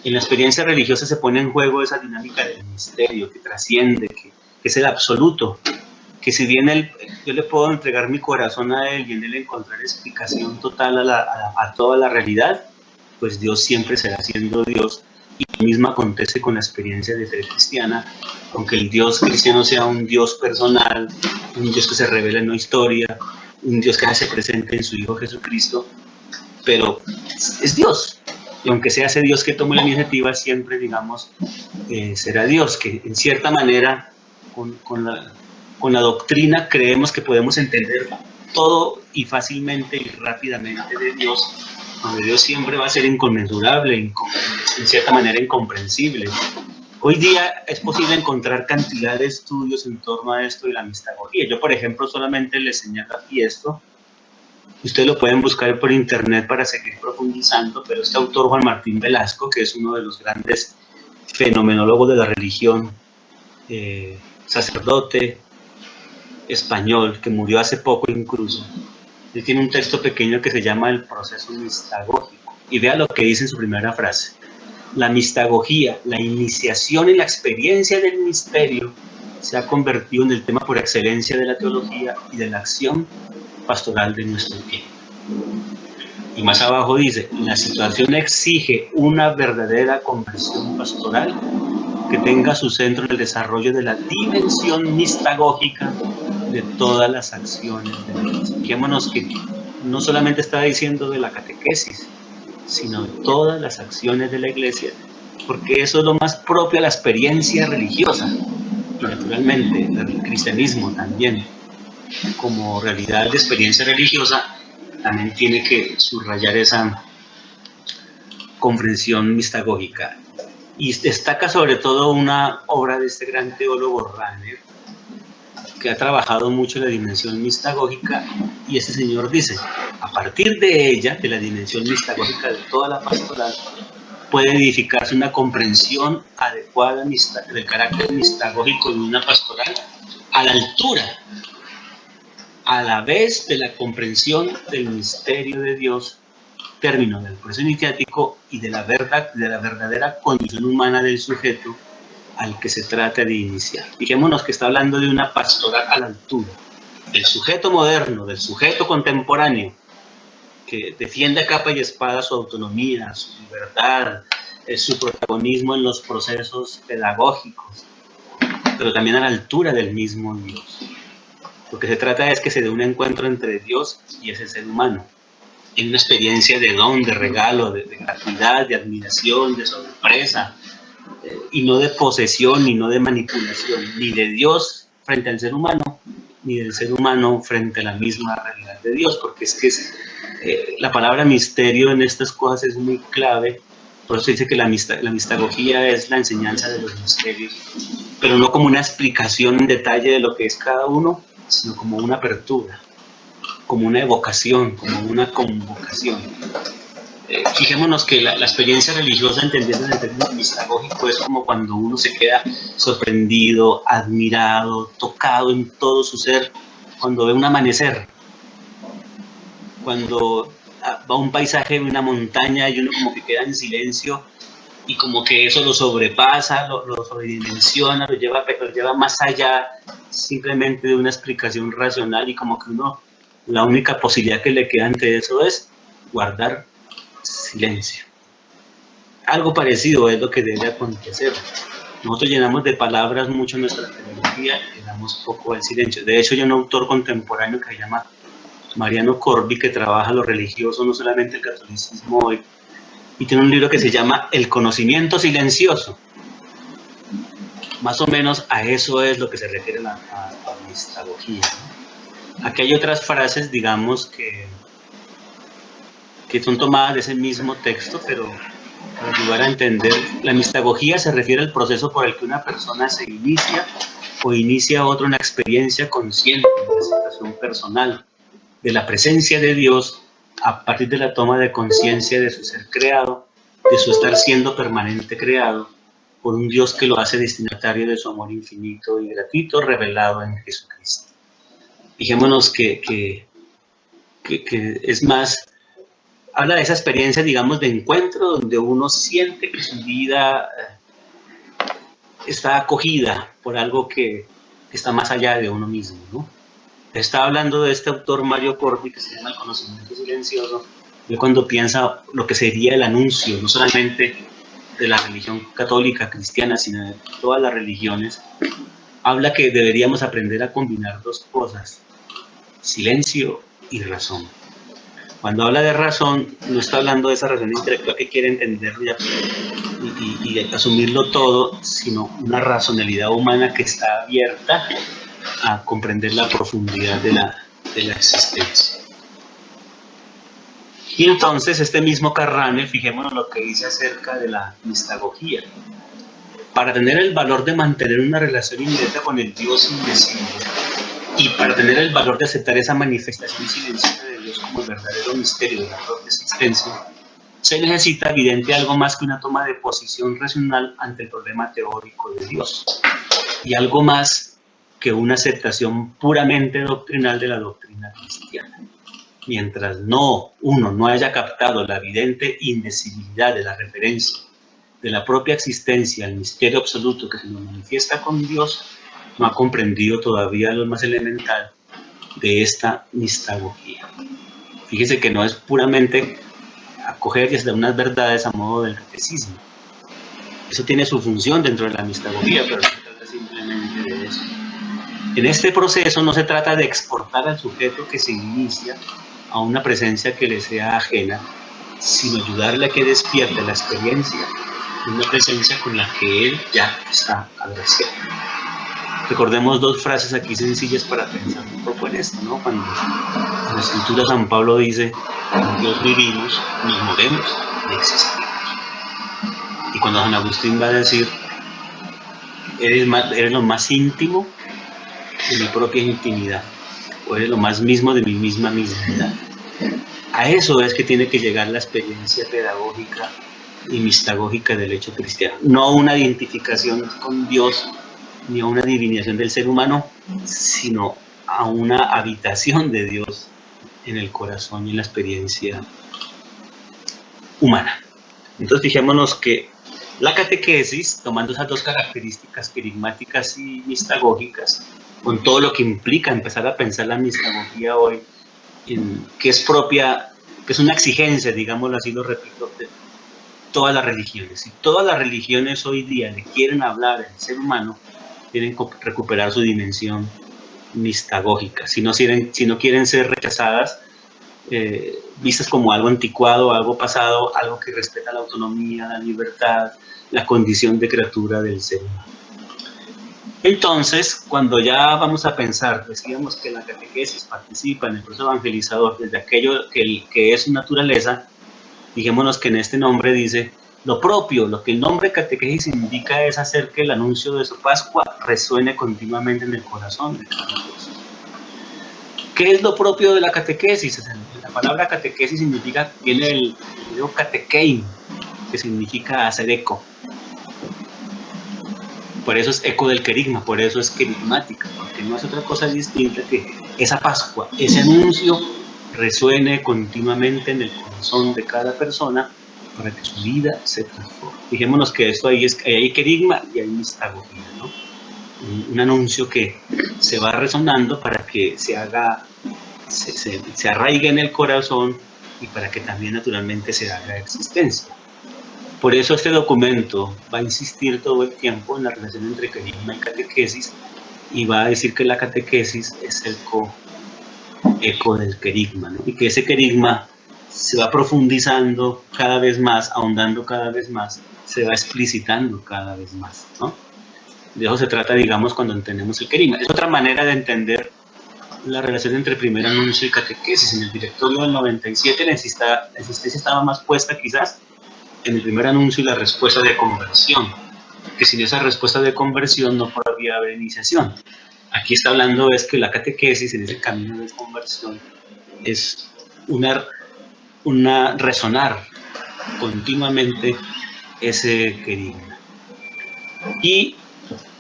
En la experiencia religiosa se pone en juego esa dinámica del misterio que trasciende, que es el absoluto, que si bien yo le puedo entregar mi corazón a Él y en Él encontrar explicación total a toda la realidad, pues Dios siempre será siendo Dios. Y lo mismo acontece con la experiencia de fe cristiana, aunque el Dios cristiano sea un Dios personal, un Dios que se revela en la historia, un Dios que se presente en su Hijo Jesucristo, pero es Dios. Y aunque sea ese Dios que tome la iniciativa, siempre, digamos, será Dios, que en cierta manera, con la doctrina, creemos que podemos entender todo y fácilmente y rápidamente de Dios, donde Dios siempre va a ser inconmensurable, en cierta manera incomprensible. Hoy día es posible encontrar cantidad de estudios en torno a esto de la mistagogía. Yo, por ejemplo, solamente les señalo aquí esto. Ustedes lo pueden buscar por internet para seguir profundizando, pero este autor, Juan Martín Velasco, que es uno de los grandes fenomenólogos de la religión, sacerdote español, que murió hace poco incluso, él tiene un texto pequeño que se llama El proceso mistagógico, y vea lo que dice en su primera frase. La mistagogía, la iniciación en la experiencia del misterio, se ha convertido en el tema por excelencia de la teología y de la acción pastoral de nuestro tiempo. Y más abajo dice, la situación exige una verdadera conversión pastoral que tenga su centro en el desarrollo de la dimensión mistagógica de todas las acciones de la Iglesia. Fijémonos que no solamente está diciendo de la catequesis, sino de todas las acciones de la Iglesia, porque eso es lo más propio a la experiencia religiosa, y naturalmente el cristianismo también, como realidad de experiencia religiosa, también tiene que subrayar esa comprensión mistagógica. Y destaca sobre todo una obra de este gran teólogo Rahner, que ha trabajado mucho en la dimensión mistagógica, y este señor dice, a partir de ella, de la dimensión mistagógica de toda la pastoral, puede edificarse una comprensión adecuada del carácter mistagógico de una pastoral a la altura, a la vez de la comprensión del misterio de Dios, término del proceso iniciático y de la verdadera condición humana del sujeto al que se trata de iniciar. Fijémonos que está hablando de una pastoral a la altura del sujeto moderno, del sujeto contemporáneo, que defiende a capa y espada su autonomía, su libertad, su protagonismo en los procesos pedagógicos, pero también a la altura del mismo Dios. Lo que se trata es que se dé un encuentro entre Dios y ese ser humano, en una experiencia de don, de regalo, de gratuidad, de admiración, de sorpresa, y no de posesión, ni no de manipulación, ni de Dios frente al ser humano, ni del ser humano frente a la misma realidad de Dios, porque es que la palabra misterio en estas cosas es muy clave. Por eso dice que la mistagogía es la enseñanza de los misterios, pero no como una explicación en detalle de lo que es cada uno, sino como una apertura, como una evocación, como una convocación. Fijémonos que la experiencia religiosa, entendiendo en el término mistagógico, es como cuando uno se queda sorprendido, admirado, tocado en todo su ser, cuando ve un amanecer, cuando va un paisaje de una montaña y uno como que queda en silencio y como que eso lo sobrepasa, lo sobredimensiona, lo lleva más allá simplemente de una explicación racional, y como que uno, la única posibilidad que le queda ante eso es guardar silencio. Algo parecido es lo que debe acontecer. Nosotros llenamos de palabras mucho nuestra teología y le damos poco al silencio. De hecho, hay un autor contemporáneo que se llama Mariano Corvi, que trabaja lo religioso, no solamente el catolicismo hoy, y tiene un libro que se llama El conocimiento silencioso. Más o menos a eso es lo que se refiere a la mistagogía, ¿no? Aquí hay otras frases, digamos, que son tomadas de ese mismo texto, pero para ayudar a entender, la mistagogía se refiere al proceso por el que una persona se inicia o inicia a otro una experiencia consciente de la situación personal, de la presencia de Dios, a partir de la toma de conciencia de su ser creado, de su estar siendo permanente creado, por un Dios que lo hace destinatario de su amor infinito y gratuito revelado en Jesucristo. Fijémonos que es más habla de esa experiencia, digamos, de encuentro donde uno siente que su vida está acogida por algo que está más allá de uno mismo, ¿no? Está hablando de este autor Mario Corti, que se llama El conocimiento silencioso, de cuando piensa lo que sería el anuncio, no solamente de la religión católica, cristiana, sino de todas las religiones, habla que deberíamos aprender a combinar dos cosas, silencio y razón. Cuando habla de razón, no está hablando de esa razón intelectual que quiere entenderlo y asumirlo todo, sino una racionalidad humana que está abierta a comprender la profundidad de la existencia. Y entonces este mismo Carrane, fijémonos lo que dice acerca de la mistagogía. Para tener el valor de mantener una relación inmediata con el Dios invisible y para tener el valor de aceptar esa manifestación silenciosa de Dios como el verdadero misterio de la propia existencia, se necesita evidente algo más que una toma de posición racional ante el problema teórico de Dios y algo más que una aceptación puramente doctrinal de la doctrina cristiana. Mientras uno no haya captado la evidente invisibilidad de la referencia de la propia existencia, el misterio absoluto que se nos manifiesta con Dios, no ha comprendido todavía lo más elemental de esta mistagogía. Fíjese que no es puramente acoger y hacer unas verdades a modo del catecismo. Eso tiene su función dentro de la mistagogía, pero no se trata simplemente de eso. En este proceso no se trata de exportar al sujeto que se inicia a una presencia que le sea ajena, sino ayudarle a que despierte la experiencia de una presencia con la que él ya está agraciado. Recordemos dos frases aquí sencillas para pensar un poco en esto, ¿no? Cuando en la Escritura San Pablo dice, en Dios vivimos, nos movemos y existimos. Y cuando San Agustín va a decir, eres lo más íntimo de mi propia intimidad, o eres lo más mismo de mi misma mismidad. A eso es que tiene que llegar la experiencia pedagógica y mistagógica del hecho cristiano. No una identificación con Dios, ni a una divinización del ser humano, sino a una habitación de Dios en el corazón y en la experiencia humana. Entonces fijémonos que la catequesis, tomando esas dos características querigmáticas y mistagógicas, con todo lo que implica empezar a pensar la mistagogía hoy, que es propia, que es una exigencia, digámoslo así, lo repito, de todas las religiones. Si todas las religiones hoy día le quieren hablar al ser humano, tienen que recuperar su dimensión mistagógica. Si no quieren ser rechazadas, vistas como algo anticuado, algo pasado, algo que respeta la autonomía, la libertad, la condición de criatura del ser humano. Entonces, cuando ya vamos a pensar, decíamos que la catequesis participa en el proceso evangelizador desde aquello que es su naturaleza, fijémonos que en este nombre dice lo propio, lo que el nombre catequesis indica es hacer que el anuncio de su Pascua resuene continuamente en el corazón de cada persona. ¿Qué es lo propio de la catequesis? La palabra catequesis viene del griego katekein, que significa hacer eco. Por eso es eco del querigma, por eso es querigmática, porque no es otra cosa distinta que esa Pascua, ese anuncio resuene continuamente en el corazón de cada persona para que su vida se transforme. Fijémonos que esto ahí hay querigma y hay mistagogía, ¿no? Un anuncio que se va resonando para que se arraigue en el corazón y para que también naturalmente se haga existencia. Por eso este documento va a insistir todo el tiempo en la relación entre querigma y catequesis y va a decir que la catequesis es el eco del querigma, ¿no? Y que ese querigma se va profundizando cada vez más, ahondando cada vez más, se va explicitando cada vez más, ¿no? De eso se trata, digamos, cuando entendemos el querigma. Es otra manera de entender la relación entre primer anuncio y catequesis. En el directorio del 97 la existencia estaba más puesta quizás en el primer anuncio y la respuesta de conversión, que sin esa respuesta de conversión no podría haber iniciación. Aquí está hablando es que la catequesis en ese camino de conversión es una resonar continuamente ese querigma. Y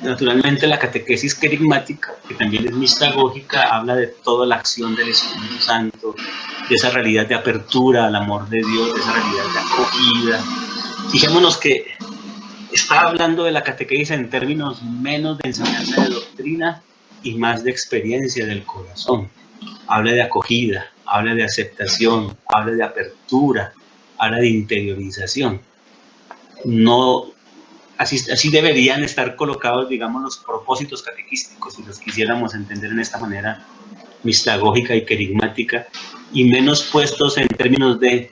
naturalmente la catequesis querigmática, que también es mistagógica, habla de toda la acción del Espíritu Santo, de esa realidad de apertura al amor de Dios, de esa realidad de acogida. Fijémonos que está hablando de la catequesis en términos menos de enseñanza de doctrina y más de experiencia del corazón. Habla de acogida, habla de aceptación, habla de apertura, habla de interiorización. No, así deberían estar colocados, digamos, los propósitos catequísticos, si los quisiéramos entender en esta manera mistagógica y querigmática, y menos puestos en términos de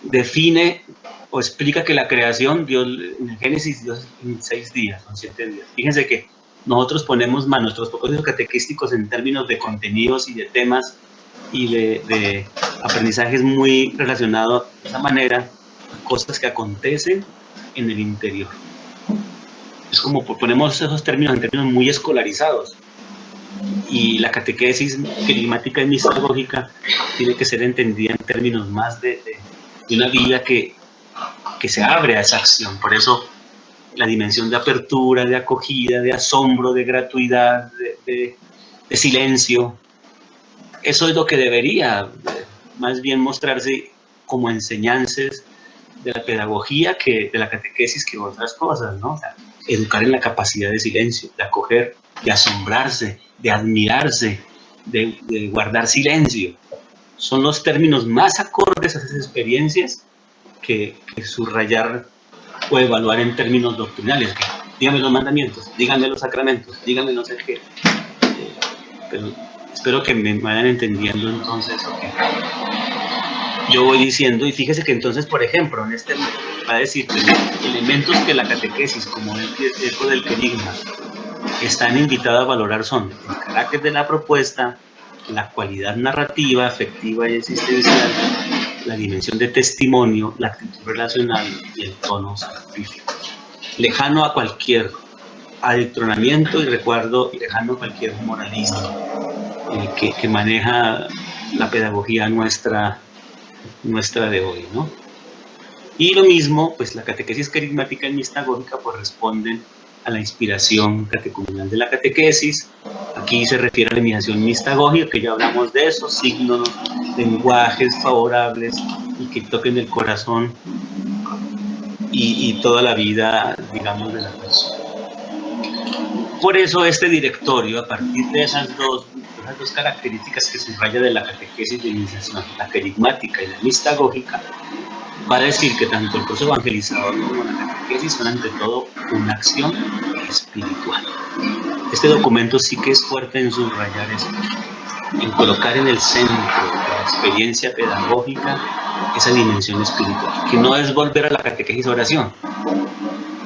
define o explica que la creación, Dios, en el Génesis, Dios en 6 días, son 7 días. Fíjense que nosotros ponemos más nuestros propósitos catequísticos en términos de contenidos y de temas y de aprendizajes muy relacionados de esa manera a cosas que acontecen en el interior. Es como ponemos esos términos en términos muy escolarizados. Y la catequesis querigmática y mistagógica tiene que ser entendida en términos más de una vida que se abre a esa acción. Por eso la dimensión de apertura, de acogida, de asombro, de gratuidad, de silencio, eso es lo que debería más bien mostrarse como enseñanzas de la pedagogía que de la catequesis que otras cosas, ¿no? O sea, educar en la capacidad de silencio, de acoger, de asombrarse, de admirarse, de guardar silencio. Son los términos más acordes a esas experiencias que subrayar o evaluar en términos doctrinales. Díganme los mandamientos, díganme los sacramentos, díganme no sé qué. Pero espero que me vayan entendiendo entonces lo que yo voy diciendo. Y fíjese que entonces, por ejemplo, en este va a decir que los elementos que la catequesis, como el eco del querigma, están invitados a valorar son el carácter de la propuesta, la cualidad narrativa, afectiva y existencial, la dimensión de testimonio, la actitud relacional y el tono salvífico. Lejano a cualquier adoctrinamiento y recuerdo lejano a cualquier moralismo que maneja la pedagogía nuestra de hoy, ¿no? Y lo mismo, pues la catequesis querigmática y mistagógica pues responden a la inspiración catecumenal de la catequesis. Aquí se refiere a la iniciación mistagógica, que ya hablamos de eso, signos, lenguajes favorables y que toquen el corazón y toda la vida, digamos, de la persona. Por eso este directorio, a partir de esas dos características que subraya de la catequesis de iniciación, la querigmática y la mistagógica, va a decir que tanto el proceso evangelizador como la catequesis son ante todo una acción espiritual. Este documento sí que es fuerte en subrayar eso, en colocar en el centro de la experiencia pedagógica esa dimensión espiritual, que no es volver a la catequesis oración,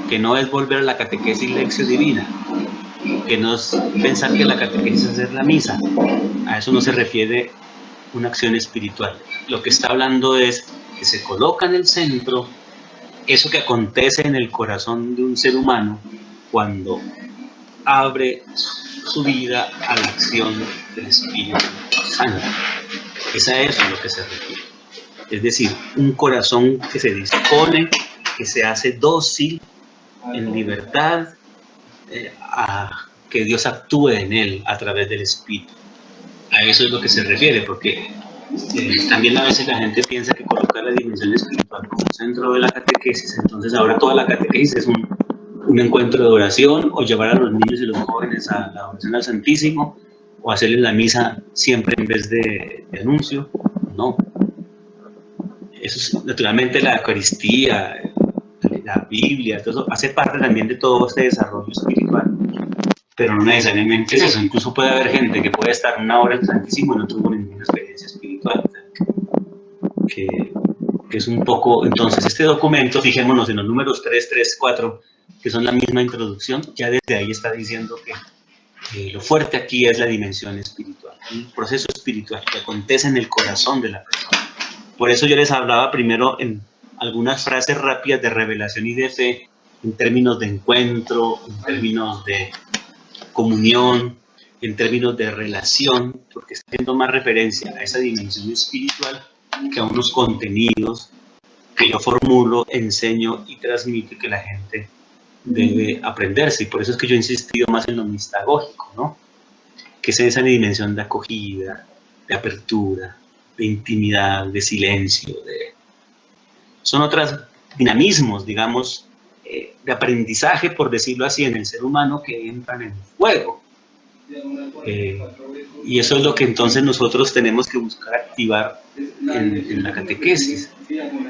que no es volver a la catequesis lección divina, que no es pensar que la catequesis es hacer la misa. A eso no se refiere una acción espiritual. Lo que está hablando es que se coloca en el centro eso que acontece en el corazón de un ser humano cuando abre su vida a la acción del Espíritu Santo. Es a eso a lo que se refiere. Es decir, un corazón que se dispone, que se hace dócil, en libertad, a que Dios actúe en él a través del Espíritu. A eso es lo que se refiere, porque también a veces la gente piensa que colocar la dimensión espiritual como centro de la catequesis, entonces ahora toda la catequesis es un encuentro de oración, o llevar a los niños y los jóvenes a la oración al Santísimo, o hacerles la misa siempre en vez de anuncio. No. Eso es, naturalmente la Eucaristía, la Biblia, todo eso hace parte también de todo este desarrollo espiritual, pero no necesariamente es eso. Incluso puede haber gente que puede estar una hora en el Santísimo y no tuvo ninguna experiencia espiritual, que es un poco. Entonces este documento, fijémonos en los números 3, 3, 4, que son la misma introducción, ya desde ahí está diciendo que lo fuerte aquí es la dimensión espiritual, el proceso espiritual que acontece en el corazón de la persona. Por eso yo les hablaba primero en algunas frases rápidas de revelación y de fe, en términos de encuentro, en términos de comunión, en términos de relación, porque está haciendo más referencia a esa dimensión espiritual que a unos contenidos que yo formulo, enseño y transmito, que la gente debe aprenderse. Y por eso es que yo he insistido más en lo mistagógico, ¿no? Que es esa dimensión de acogida, de apertura, intimidad, de silencio, son otros dinamismos, digamos, de aprendizaje, por decirlo así, en el ser humano que entran en juego. Y eso es lo que entonces nosotros tenemos que buscar activar en la catequesis.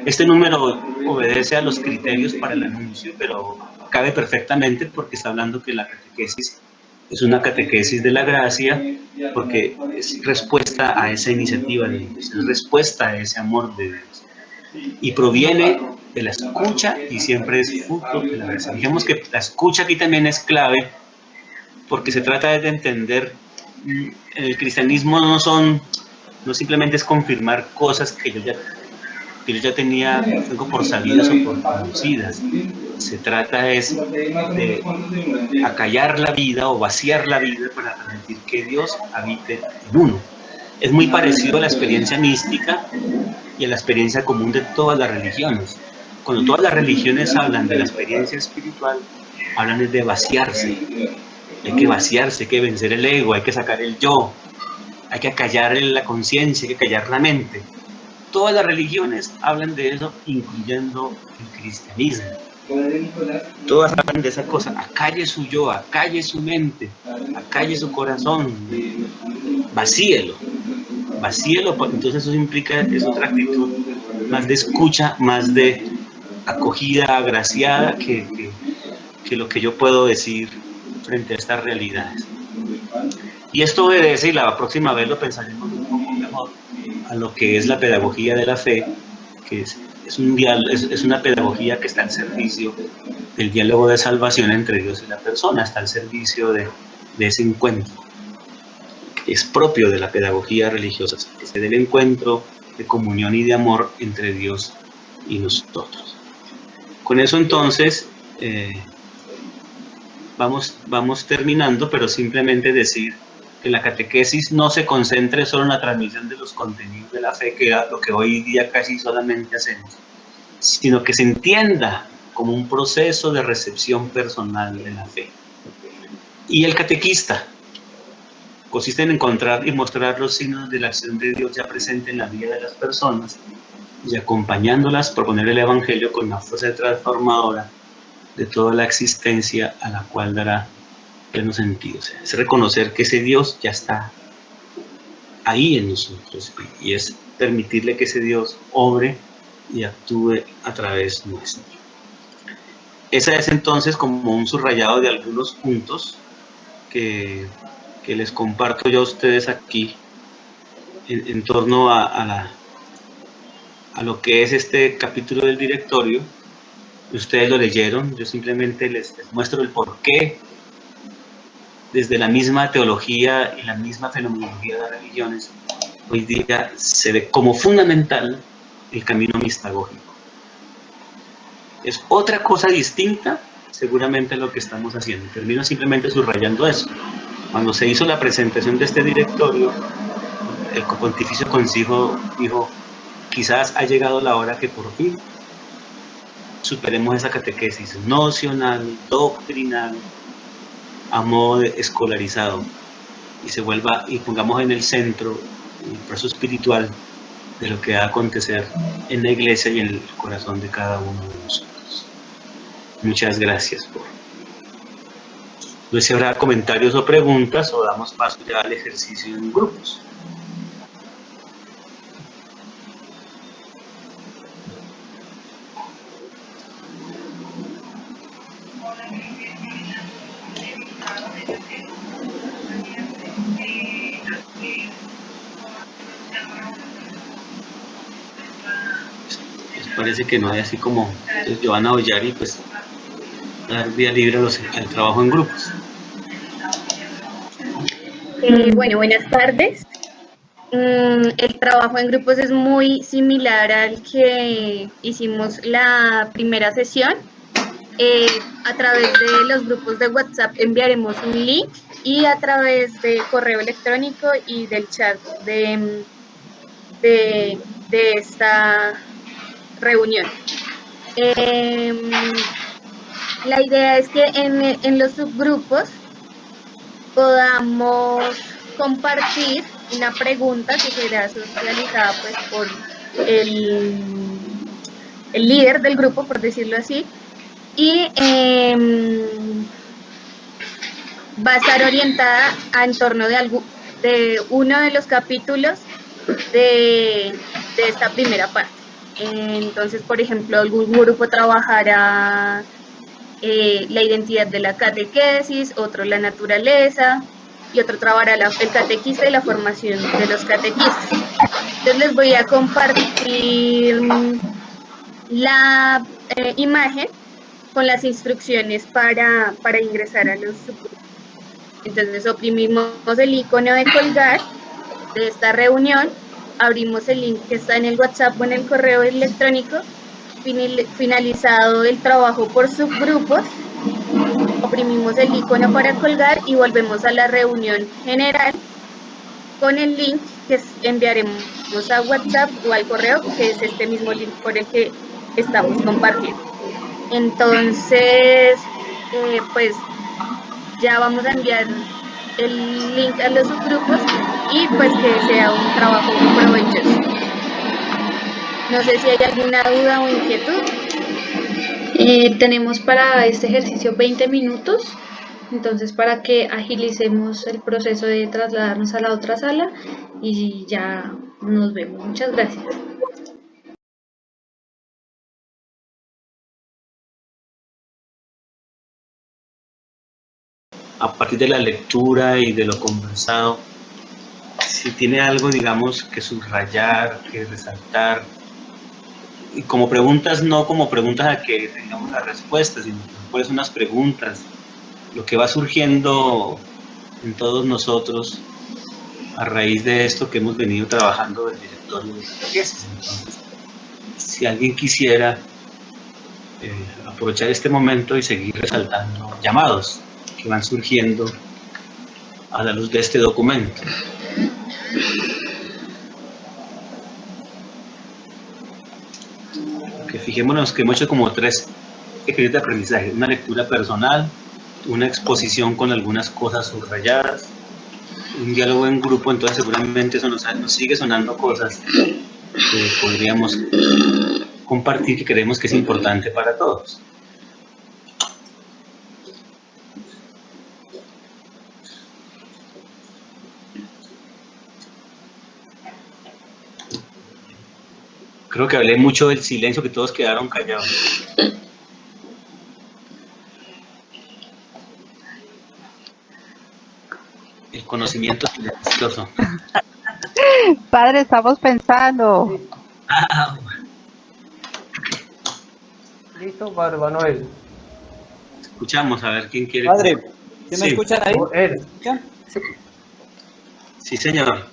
Este número obedece a los criterios para el anuncio, pero cabe perfectamente porque está hablando que la catequesis es una catequesis de la gracia, porque es respuesta a esa iniciativa de Dios, es respuesta a ese amor de Dios. Y proviene de la escucha y siempre es fruto de la gracia. Dijimos que la escucha aquí también es clave, porque se trata de entender, el cristianismo no simplemente es confirmar cosas que yo ya tenía algo por sabidas o por conocidas. Se trata es de acallar la vida o vaciar la vida para permitir que Dios habite en uno. Es muy parecido a la experiencia mística y a la experiencia común de todas las religiones. Cuando todas las religiones hablan de la experiencia espiritual, hablan de vaciarse. Hay que vaciarse, hay que vencer el ego, hay que sacar el yo, hay que acallar la conciencia, hay que callar la mente. Todas las religiones hablan de eso, incluyendo el cristianismo. Todas hablan de esa cosa: acalle su yo, acalle su mente, acalle su corazón, vacíelo. Entonces eso implica, es otra actitud más de escucha, más de acogida agraciada que lo que yo puedo decir frente a estas realidades. Y esto obedece, y la próxima vez lo pensaremos un poco mejor, a lo que es la pedagogía de la fe, que es una pedagogía que está al servicio del diálogo de salvación entre Dios y la persona, está al servicio de ese encuentro. Es propio de la pedagogía religiosa, que se dé el encuentro de comunión y de amor entre Dios y nosotros. Con eso entonces vamos terminando, pero simplemente decir que la catequesis no se concentre solo en la transmisión de los contenidos de la fe, que es lo que hoy día casi solamente hacemos, sino que se entienda como un proceso de recepción personal de la fe. Y el catequista consiste en encontrar y mostrar los signos de la acción de Dios ya presente en la vida de las personas y acompañándolas, proponer el Evangelio con la fuerza transformadora de toda la existencia, a la cual dará pleno sentido. O sea, es reconocer que ese Dios ya está ahí en nosotros y es permitirle que ese Dios obre y actúe a través nuestro. Esa es entonces como un subrayado de algunos puntos que les comparto yo a ustedes aquí en torno a lo que es este capítulo del directorio. Ustedes lo leyeron, yo simplemente les muestro el porqué. Desde la misma teología y la misma fenomenología de las religiones, hoy día se ve como fundamental el camino mistagógico. Es otra cosa distinta, seguramente, a lo que estamos haciendo. Termino simplemente subrayando eso. Cuando se hizo la presentación de este directorio, el Pontificio Concilio dijo: quizás ha llegado la hora que por fin superemos esa catequesis nocional, doctrinal, a modo de escolarizado, y se vuelva y pongamos en el centro el proceso espiritual de lo que va a acontecer en la iglesia y en el corazón de cada uno de nosotros. Muchas gracias no sé si habrá comentarios o preguntas, o damos paso ya al ejercicio en grupos. Parece que no hay así como Giovanna Ollari, pues dar vía libre al trabajo en grupos. Bueno, buenas tardes. El trabajo en grupos es muy similar al que hicimos la primera sesión. A través de los grupos de WhatsApp enviaremos un link, y a través de correo electrónico y del chat de esta reunión. La idea es que en los subgrupos podamos compartir una pregunta que será socializada pues por el, el líder del grupo, por decirlo así, y va a estar orientada en torno de uno de los capítulos de esta primera parte. Entonces, por ejemplo, algún grupo trabajará la identidad de la catequesis, otro la naturaleza y otro trabajará el catequista y la formación de los catequistas. Entonces les voy a compartir la imagen con las instrucciones para ingresar a los subgrupos. Entonces oprimimos el icono de colgar de esta reunión, abrimos el link que está en el WhatsApp o en el correo electrónico, finalizado el trabajo por subgrupos, oprimimos el icono para colgar y volvemos a la reunión general con el link que enviaremos a WhatsApp o al correo, que es este mismo link por el que estamos compartiendo. Entonces, pues ya vamos a enviar el link a los subgrupos y pues que sea un trabajo provechoso. No sé si hay alguna duda o inquietud. Tenemos para este ejercicio 20 minutos, entonces para que agilicemos el proceso de trasladarnos a la otra sala y ya nos vemos. Muchas gracias. A partir de la lectura y de lo conversado, si tiene algo, digamos, que subrayar, que resaltar, y como preguntas, no como preguntas a que tengamos la respuesta, sino pues unas preguntas, lo que va surgiendo en todos nosotros a raíz de esto que hemos venido trabajando del directorio de catequesis. Entonces, si alguien quisiera aprovechar este momento y seguir resaltando llamados que van surgiendo a la luz de este documento. Que fijémonos que hemos hecho como 3 ejercicios de aprendizaje: una lectura personal, una exposición con algunas cosas subrayadas, un diálogo en grupo. Entonces seguramente eso nos sigue sonando cosas que podríamos compartir, que creemos que es importante para todos. Creo que hablé mucho del silencio, que todos quedaron callados. El conocimiento silencioso. Padre, estamos pensando. Listo, Padre Manuel. Escuchamos, a ver quién quiere. Padre, ¿sí me Sí. escuchan ahí? Él. ¿Me escuchan? Sí, señor.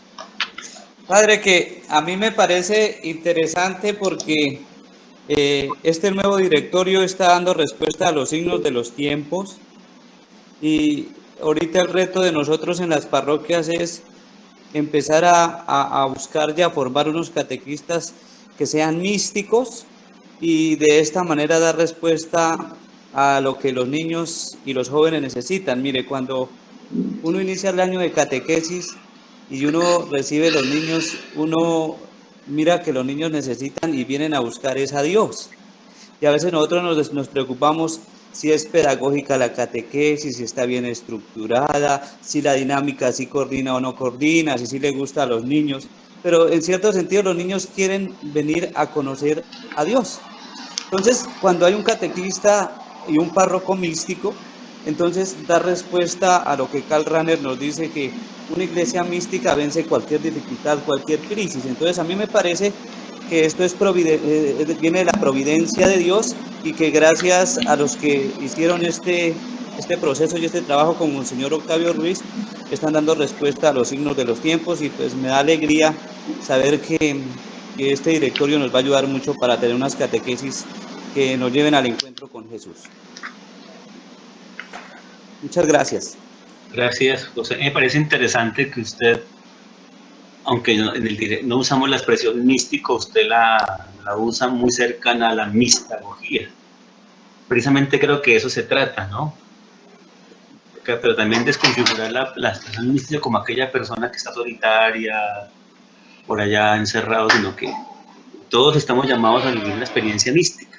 Padre, que a mí me parece interesante porque este nuevo directorio está dando respuesta a los signos de los tiempos, y ahorita el reto de nosotros en las parroquias es empezar a buscar y a formar unos catequistas que sean místicos y de esta manera dar respuesta a lo que los niños y los jóvenes necesitan. Mire, cuando uno inicia el año de catequesis y uno recibe los niños, uno mira que los niños necesitan y vienen a buscar es a Dios. Y a veces nosotros nos preocupamos si es pedagógica la catequesis, si está bien estructurada, si la dinámica sí coordina o no coordina, si sí le gusta a los niños. Pero en cierto sentido los niños quieren venir a conocer a Dios. Entonces, cuando hay un catequista y un párroco místico, entonces da respuesta a lo que Karl Rahner nos dice, que una iglesia mística vence cualquier dificultad, cualquier crisis. Entonces a mí me parece que esto es viene de la providencia de Dios, y que gracias a los que hicieron este proceso y este trabajo, como el señor Octavio Ruiz, están dando respuesta a los signos de los tiempos, y pues me da alegría saber que este directorio nos va a ayudar mucho para tener unas catequesis que nos lleven al encuentro con Jesús. Muchas gracias. Gracias, José. Me parece interesante que usted, aunque no usamos la expresión místico, usted la usa muy cercana a la mistagogía. Precisamente creo que eso se trata, ¿no? pero también desconfigurar la expresión mística como aquella persona que está solitaria, por allá encerrado, sino que todos estamos llamados a vivir una experiencia mística.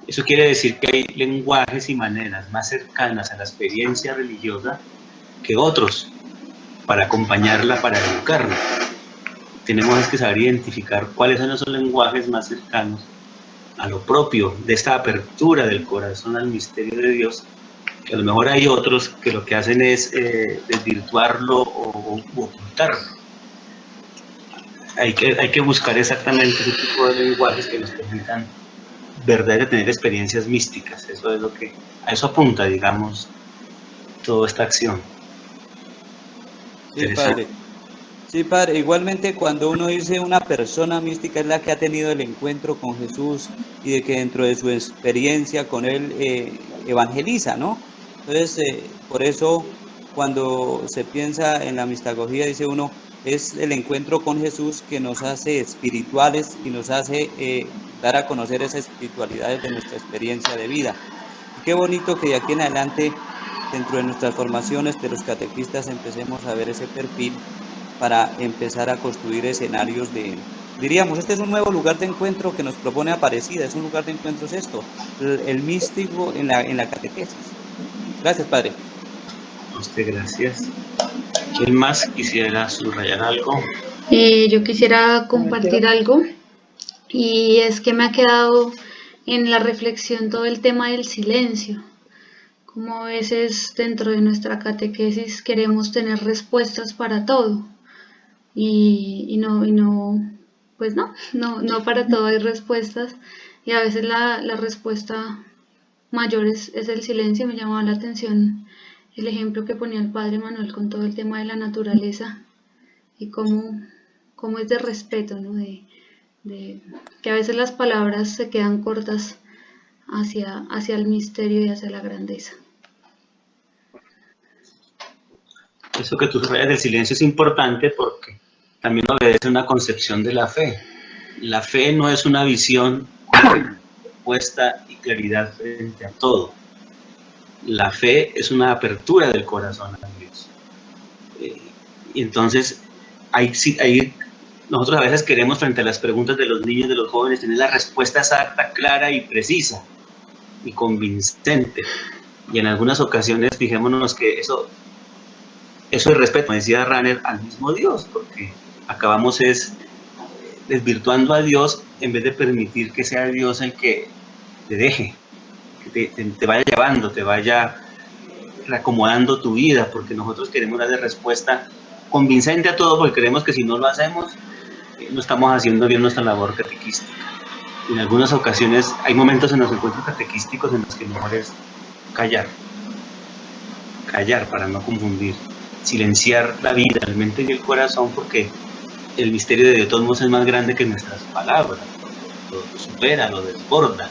Eso quiere decir que hay lenguajes y maneras más cercanas a la experiencia religiosa que otros para acompañarla, para educarla. Tenemos que saber identificar cuáles son esos lenguajes más cercanos a lo propio de esta apertura del corazón al misterio de Dios, que a lo mejor hay otros que lo que hacen es desvirtuarlo o ocultarlo. Hay que buscar exactamente ese tipo de lenguajes que nos permitan verdaderamente tener experiencias místicas. Eso es lo que, a eso apunta, digamos, toda esta acción. Sí, padre. Sí, padre. Igualmente, cuando uno dice una persona mística es la que ha tenido el encuentro con Jesús y de que dentro de su experiencia con Él evangeliza, ¿no? Entonces, por eso, cuando se piensa en la mistagogía, dice uno, es el encuentro con Jesús que nos hace espirituales y nos hace dar a conocer esas espiritualidades de nuestra experiencia de vida. Y qué bonito que de aquí en adelante, dentro de nuestras formaciones de los catequistas, empecemos a ver ese perfil para empezar a construir escenarios diríamos, este es un nuevo lugar de encuentro que nos propone Aparecida, es un lugar de encuentro, es esto, el místico en la catequesis. Gracias, padre. A usted, gracias. ¿Quién más quisiera subrayar algo? Yo quisiera compartir algo, y es que me ha quedado en la reflexión todo el tema del silencio. Como a veces dentro de nuestra catequesis queremos tener respuestas para todo, y no, pues no para todo hay respuestas, y a veces la respuesta mayor es el silencio. Me llamaba la atención el ejemplo que ponía el padre Manuel con todo el tema de la naturaleza y cómo es de respeto, ¿no? De que a veces las palabras se quedan cortas hacia el misterio y hacia la grandeza. Eso que tú subrayas del silencio es importante porque también obedece a una concepción de la fe. La fe no es una visión puesta y claridad frente a todo. La fe es una apertura del corazón a Dios. Y entonces, nosotros a veces queremos, frente a las preguntas de los niños, de los jóvenes, tener la respuesta exacta, clara y precisa y convincente. Y en algunas ocasiones, fijémonos que eso es respeto, decía Ranner, al mismo Dios, porque acabamos desvirtuando a Dios en vez de permitir que sea Dios el que te deje, que te vaya llevando, te vaya reacomodando tu vida, porque nosotros queremos darle respuesta convincente a todo, porque creemos que si no lo hacemos, no estamos haciendo bien nuestra labor catequística. Y en algunas ocasiones hay momentos en los encuentros catequísticos en los que mejor es callar para no confundir, silenciar la vida, la mente y el corazón, porque el misterio de Dios de todos modos es más grande que nuestras palabras, lo supera, lo desborda.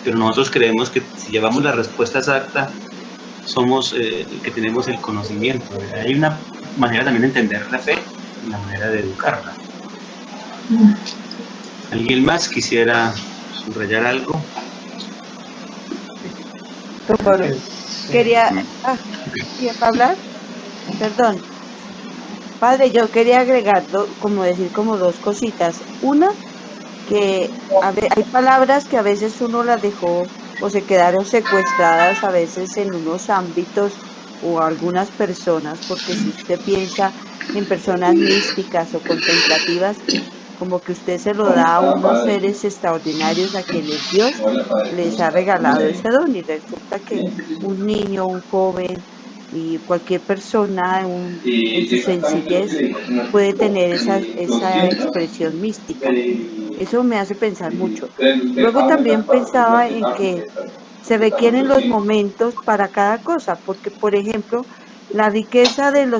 Pero nosotros creemos que si llevamos la respuesta exacta, somos que tenemos el conocimiento. Hay una manera también de entender la fe y una manera de educarla. ¿Alguien más quisiera subrayar algo? Quería hablar, perdón. Padre, yo quería agregar, como dos cositas. Una, que hay palabras que a veces uno las dejó o se quedaron secuestradas a veces en unos ámbitos o algunas personas, porque si usted piensa en personas místicas o contemplativas, como que usted se lo da a unos seres extraordinarios a quienes Dios les ha regalado ese don, y resulta que un niño, un joven y cualquier persona en su sencillez puede tener esa expresión mística. Eso me hace pensar mucho. Luego también pensaba en que se requieren los momentos para cada cosa, porque por ejemplo, la riqueza del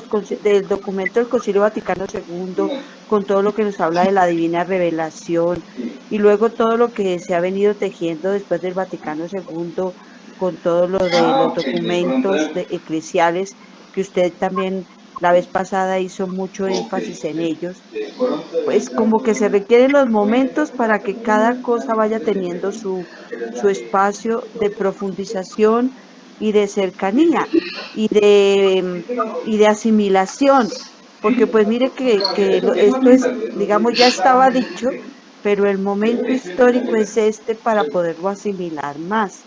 documento del Concilio Vaticano II, con todo lo que nos habla de la divina revelación, y luego todo lo que se ha venido tejiendo después del Vaticano II, con todo lo de los documentos eclesiales, que usted también la vez pasada hizo mucho énfasis en ellos, pues como que se requieren los momentos para que cada cosa vaya teniendo su espacio de profundización y de cercanía y de asimilación, porque pues mire que esto es, digamos, ya estaba dicho, pero el momento histórico es este para poderlo asimilar más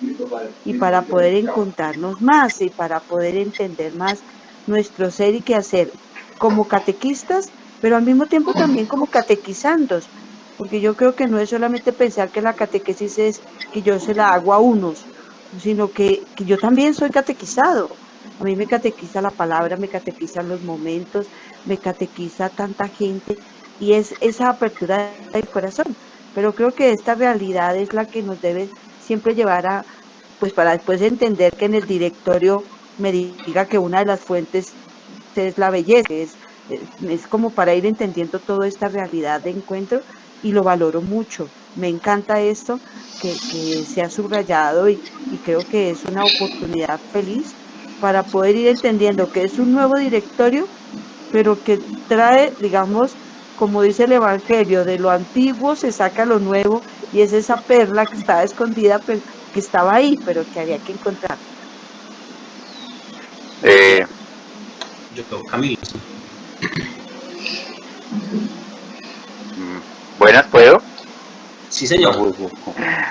y para poder encontrarnos más y para poder entender más nuestro ser y qué hacer como catequistas, pero al mismo tiempo también como catequizandos, porque yo creo que no es solamente pensar que la catequesis es que yo se la hago a unos, sino que yo también soy catequizado. A mí me catequiza la palabra, me catequizan los momentos, me catequiza tanta gente y es esa apertura del corazón. Pero creo que esta realidad es la que nos debe siempre llevar a, pues para después entender que en el directorio me diga que una de las fuentes es la belleza, es como para ir entendiendo toda esta realidad de encuentro y lo valoro mucho. Me encanta esto que se ha subrayado y creo que es una oportunidad feliz para poder ir entendiendo que es un nuevo directorio, pero que trae, digamos, como dice el Evangelio, de lo antiguo se saca lo nuevo y es esa perla que estaba escondida, pero que estaba ahí, pero que había que encontrar. Camilo. Buenas, ¿puedo? Sí, señor.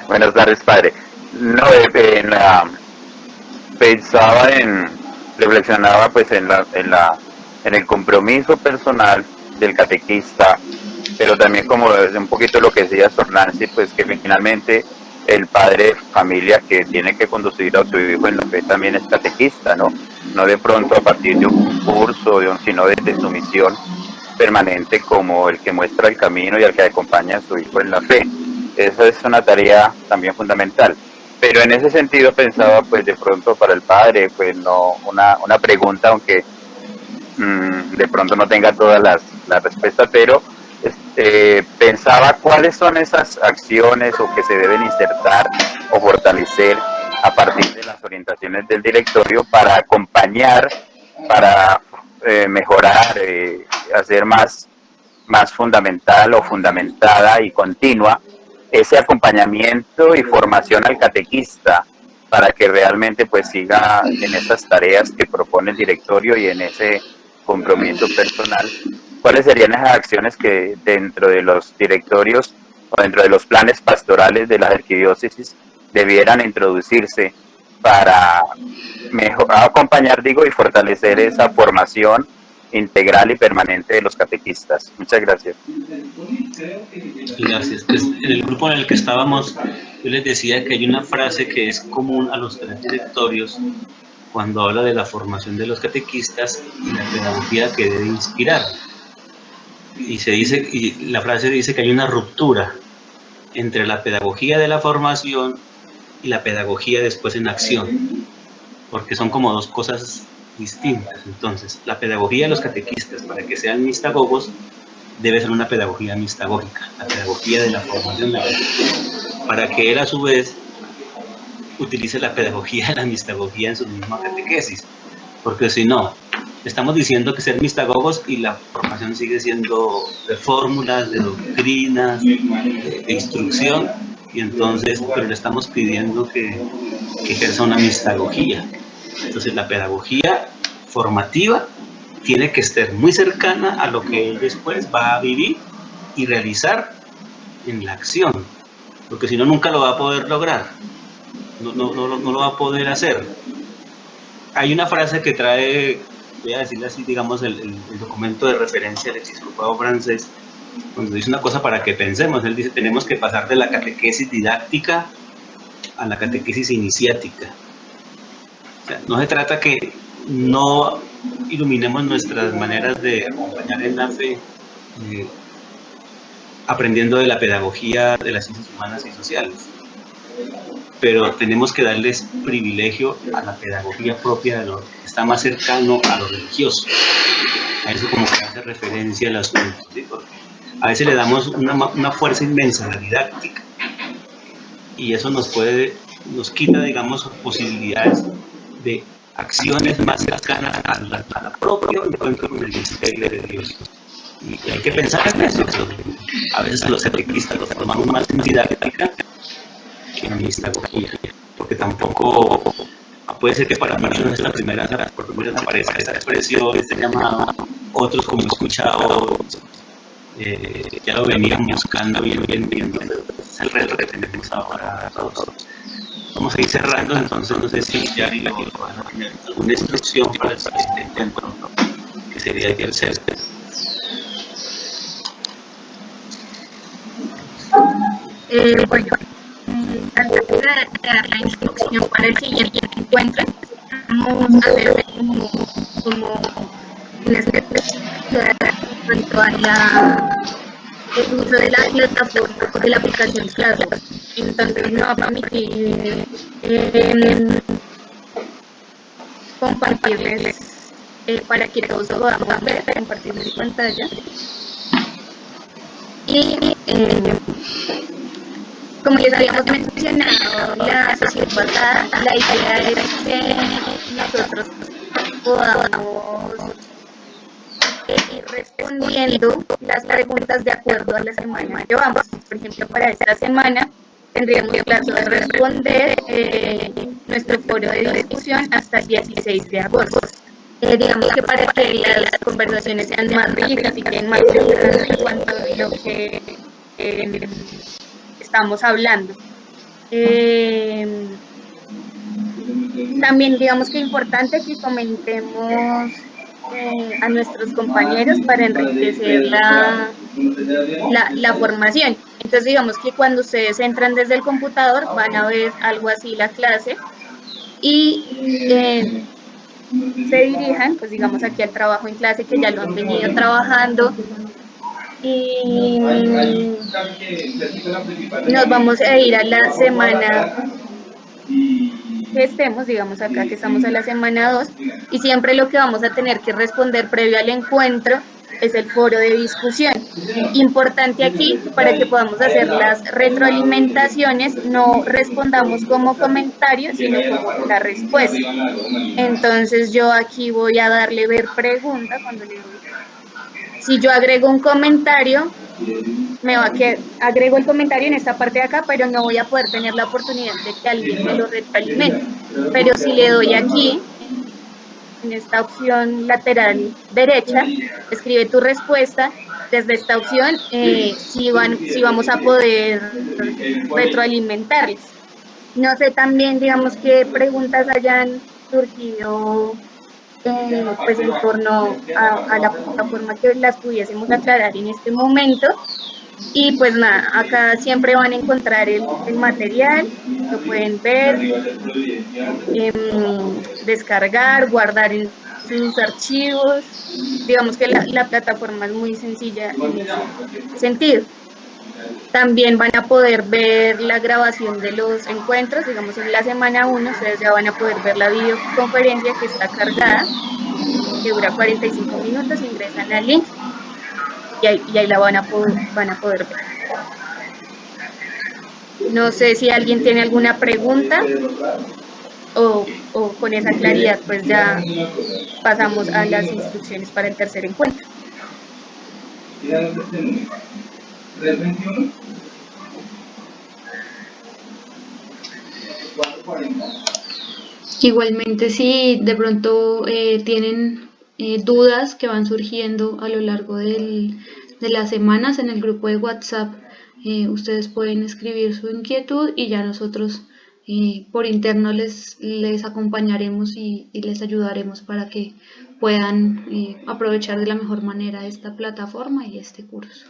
Buenas tardes, padre. No, pensaba reflexionaba pues en el compromiso personal del catequista, pero también como un poquito lo que decía Sor Nancy, pues que finalmente el padre de familia que tiene que conducir a su hijo en la fe también es catequista, ¿no? No de pronto a partir de un curso, sino desde su misión permanente como el que muestra el camino y el que acompaña a su hijo en la fe. Esa es una tarea también fundamental. Pero en ese sentido pensaba, pues de pronto para el padre, pues no una pregunta, aunque de pronto no tenga todas las respuestas, pero pensaba cuáles son esas acciones o que se deben insertar o fortalecer a partir de las orientaciones del directorio para acompañar, para mejorar, hacer más fundamental o fundamentada y continua ese acompañamiento y formación al catequista para que realmente pues siga en esas tareas que propone el directorio y en ese compromiso personal. ¿Cuáles serían esas acciones que dentro de los directorios o dentro de los planes pastorales de la arquidiócesis debieran introducirse para acompañar, digo, y fortalecer esa formación integral y permanente de los catequistas? Muchas gracias. Gracias. Pues en el grupo en el que estábamos, yo les decía que hay una frase que es común a los tres directorios cuando habla de la formación de los catequistas y la pedagogía que debe inspirar. Y la frase dice que hay una ruptura entre la pedagogía de la formación y la pedagogía después en acción, porque son como dos cosas distintas. Entonces, la pedagogía de los catequistas, para que sean mistagogos, debe ser una pedagogía mistagógica, la pedagogía de la formación, para que él a su vez utilice la pedagogía de la mistagogía en su misma catequesis, porque si no, estamos diciendo que ser mistagogos y la formación sigue siendo de fórmulas, de doctrinas, de instrucción, y entonces, pero le estamos pidiendo que ejerza una mistagogía. Entonces la pedagogía formativa tiene que estar muy cercana a lo que él después va a vivir y realizar en la acción, porque si no nunca lo va a poder lograr, no lo va a poder hacer. Hay una frase que trae, voy a decirle así, digamos, el documento de referencia del episcopado francés, cuando dice una cosa para que pensemos. Él dice: tenemos que pasar de la catequesis didáctica a la catequesis iniciática. O sea, no se trata que no iluminemos nuestras maneras de acompañar en la fe, aprendiendo de la pedagogía de las ciencias humanas y sociales, pero tenemos que darles privilegio a la pedagogía propia de lo que está más cercano a lo religioso. A eso como que hace referencia al asunto, ¿sí? Porque a veces le damos una fuerza inmensa a la didáctica y eso nos quita, digamos, posibilidades de acciones más cercanas a la propia encuentro con el misterio de Dios. Y hay que pensar en eso. A veces los catequistas los formamos más en didáctica que en mistagogía, porque tampoco Puede ser que para muchos es la primera vez por primera vez aparezca esta expresión, este llamado, otros como he escuchado, ya lo venían buscando bien, es el reto que tenemos ahora todos. Vamos a ir cerrando, entonces no sé si ya digo alguna instrucción para el siguiente encuentro, que sería el tercero. Bueno, antes de dar la instrucción para el siguiente encuentro, vamos a ver como una estructura respecto a el uso de la plataforma de la aplicación Classroom. Entonces me va a permitir compartirles para que todos podamos ver, compartir mi pantalla. Y como les habíamos mencionado la sesión pasada, la idea es que nosotros podamos ir respondiendo las preguntas de acuerdo a la semana que llevamos. Por ejemplo, para esta semana tendríamos plazo de responder nuestro foro de discusión hasta el 16 de agosto. Digamos que para que las conversaciones sean más ricas y queden más seguras en cuanto a lo que estamos hablando. También digamos que es importante que comentemos a nuestros compañeros para enriquecer la formación. Entonces digamos que cuando ustedes entran desde el computador van a ver algo así la clase y se dirijan, pues digamos aquí al trabajo en clase que ya lo han venido trabajando y nos vamos a ir a la semana que estemos, digamos acá que estamos en la semana 2 y siempre lo que vamos a tener que responder previo al encuentro es el foro de discusión. Importante aquí, para que podamos hacer las retroalimentaciones, no respondamos como comentarios, sino como la respuesta. Entonces yo aquí voy a darle ver pregunta cuando le doy. Si yo agrego un comentario, me va a quedar, agrego el comentario en esta parte de acá, pero no voy a poder tener la oportunidad de que alguien me lo retroalimente. Pero si le doy aquí, en esta opción lateral derecha, escribe tu respuesta. Desde esta opción, si vamos a poder retroalimentarles. No sé también, digamos, qué preguntas hayan surgido pues en torno a la plataforma que las pudiésemos aclarar en este momento. Y pues nada, acá siempre van a encontrar el material, lo pueden ver, descargar, guardar en sus archivos. Digamos que la plataforma es muy sencilla en ese sentido. También van a poder ver la grabación de los encuentros, digamos en la semana 1, ustedes ya van a poder ver la videoconferencia que está cargada, que dura 45 minutos, ingresan al link y ahí la van a poder ver. No sé si alguien tiene alguna pregunta o con esa claridad pues ya pasamos a las instrucciones para el tercer encuentro. Igualmente, si de pronto tienen dudas que van surgiendo a lo largo de las semanas en el grupo de WhatsApp, ustedes pueden escribir su inquietud y ya nosotros por interno les acompañaremos y les ayudaremos para que puedan aprovechar de la mejor manera esta plataforma y este curso.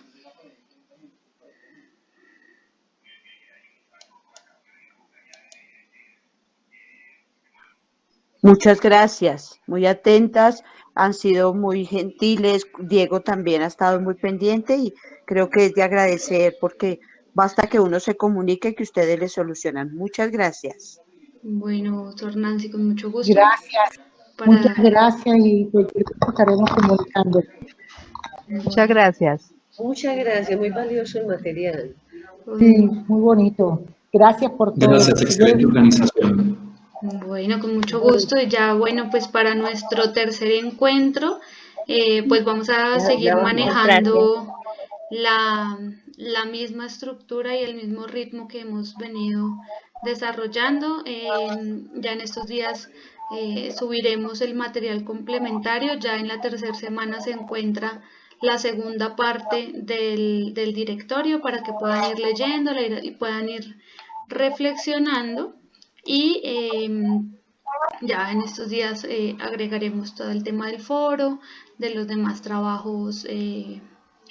Muchas gracias, muy atentas, han sido muy gentiles, Diego también ha estado muy pendiente y creo que es de agradecer porque basta que uno se comunique que ustedes le solucionan. Muchas gracias. Bueno, doctor Nancy, con mucho gusto. Gracias, muchas gracias y pues estaremos comunicando. Muchas gracias. Muchas gracias, muy valioso el material. Sí, muy bonito. Gracias por todo. Gracias, excelente organización. Bueno, con mucho gusto. Y ya, bueno, pues para nuestro tercer encuentro, pues vamos a seguir manejando la misma estructura y el mismo ritmo que hemos venido desarrollando. Ya en estos días subiremos el material complementario. Ya en la tercera semana se encuentra la segunda parte del directorio para que puedan ir leyéndola y puedan ir reflexionando. Y ya en estos días agregaremos todo el tema del foro, de los demás trabajos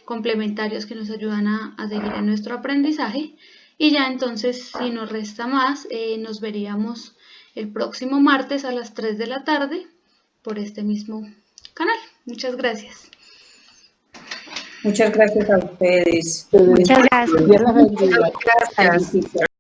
complementarios que nos ayudan a seguir en nuestro aprendizaje. Y ya entonces, si nos resta más, nos veríamos el próximo martes a las 3 de la tarde por este mismo canal. Muchas gracias. Muchas gracias a ustedes. Muchas gracias. Dios los bendiga. Gracias.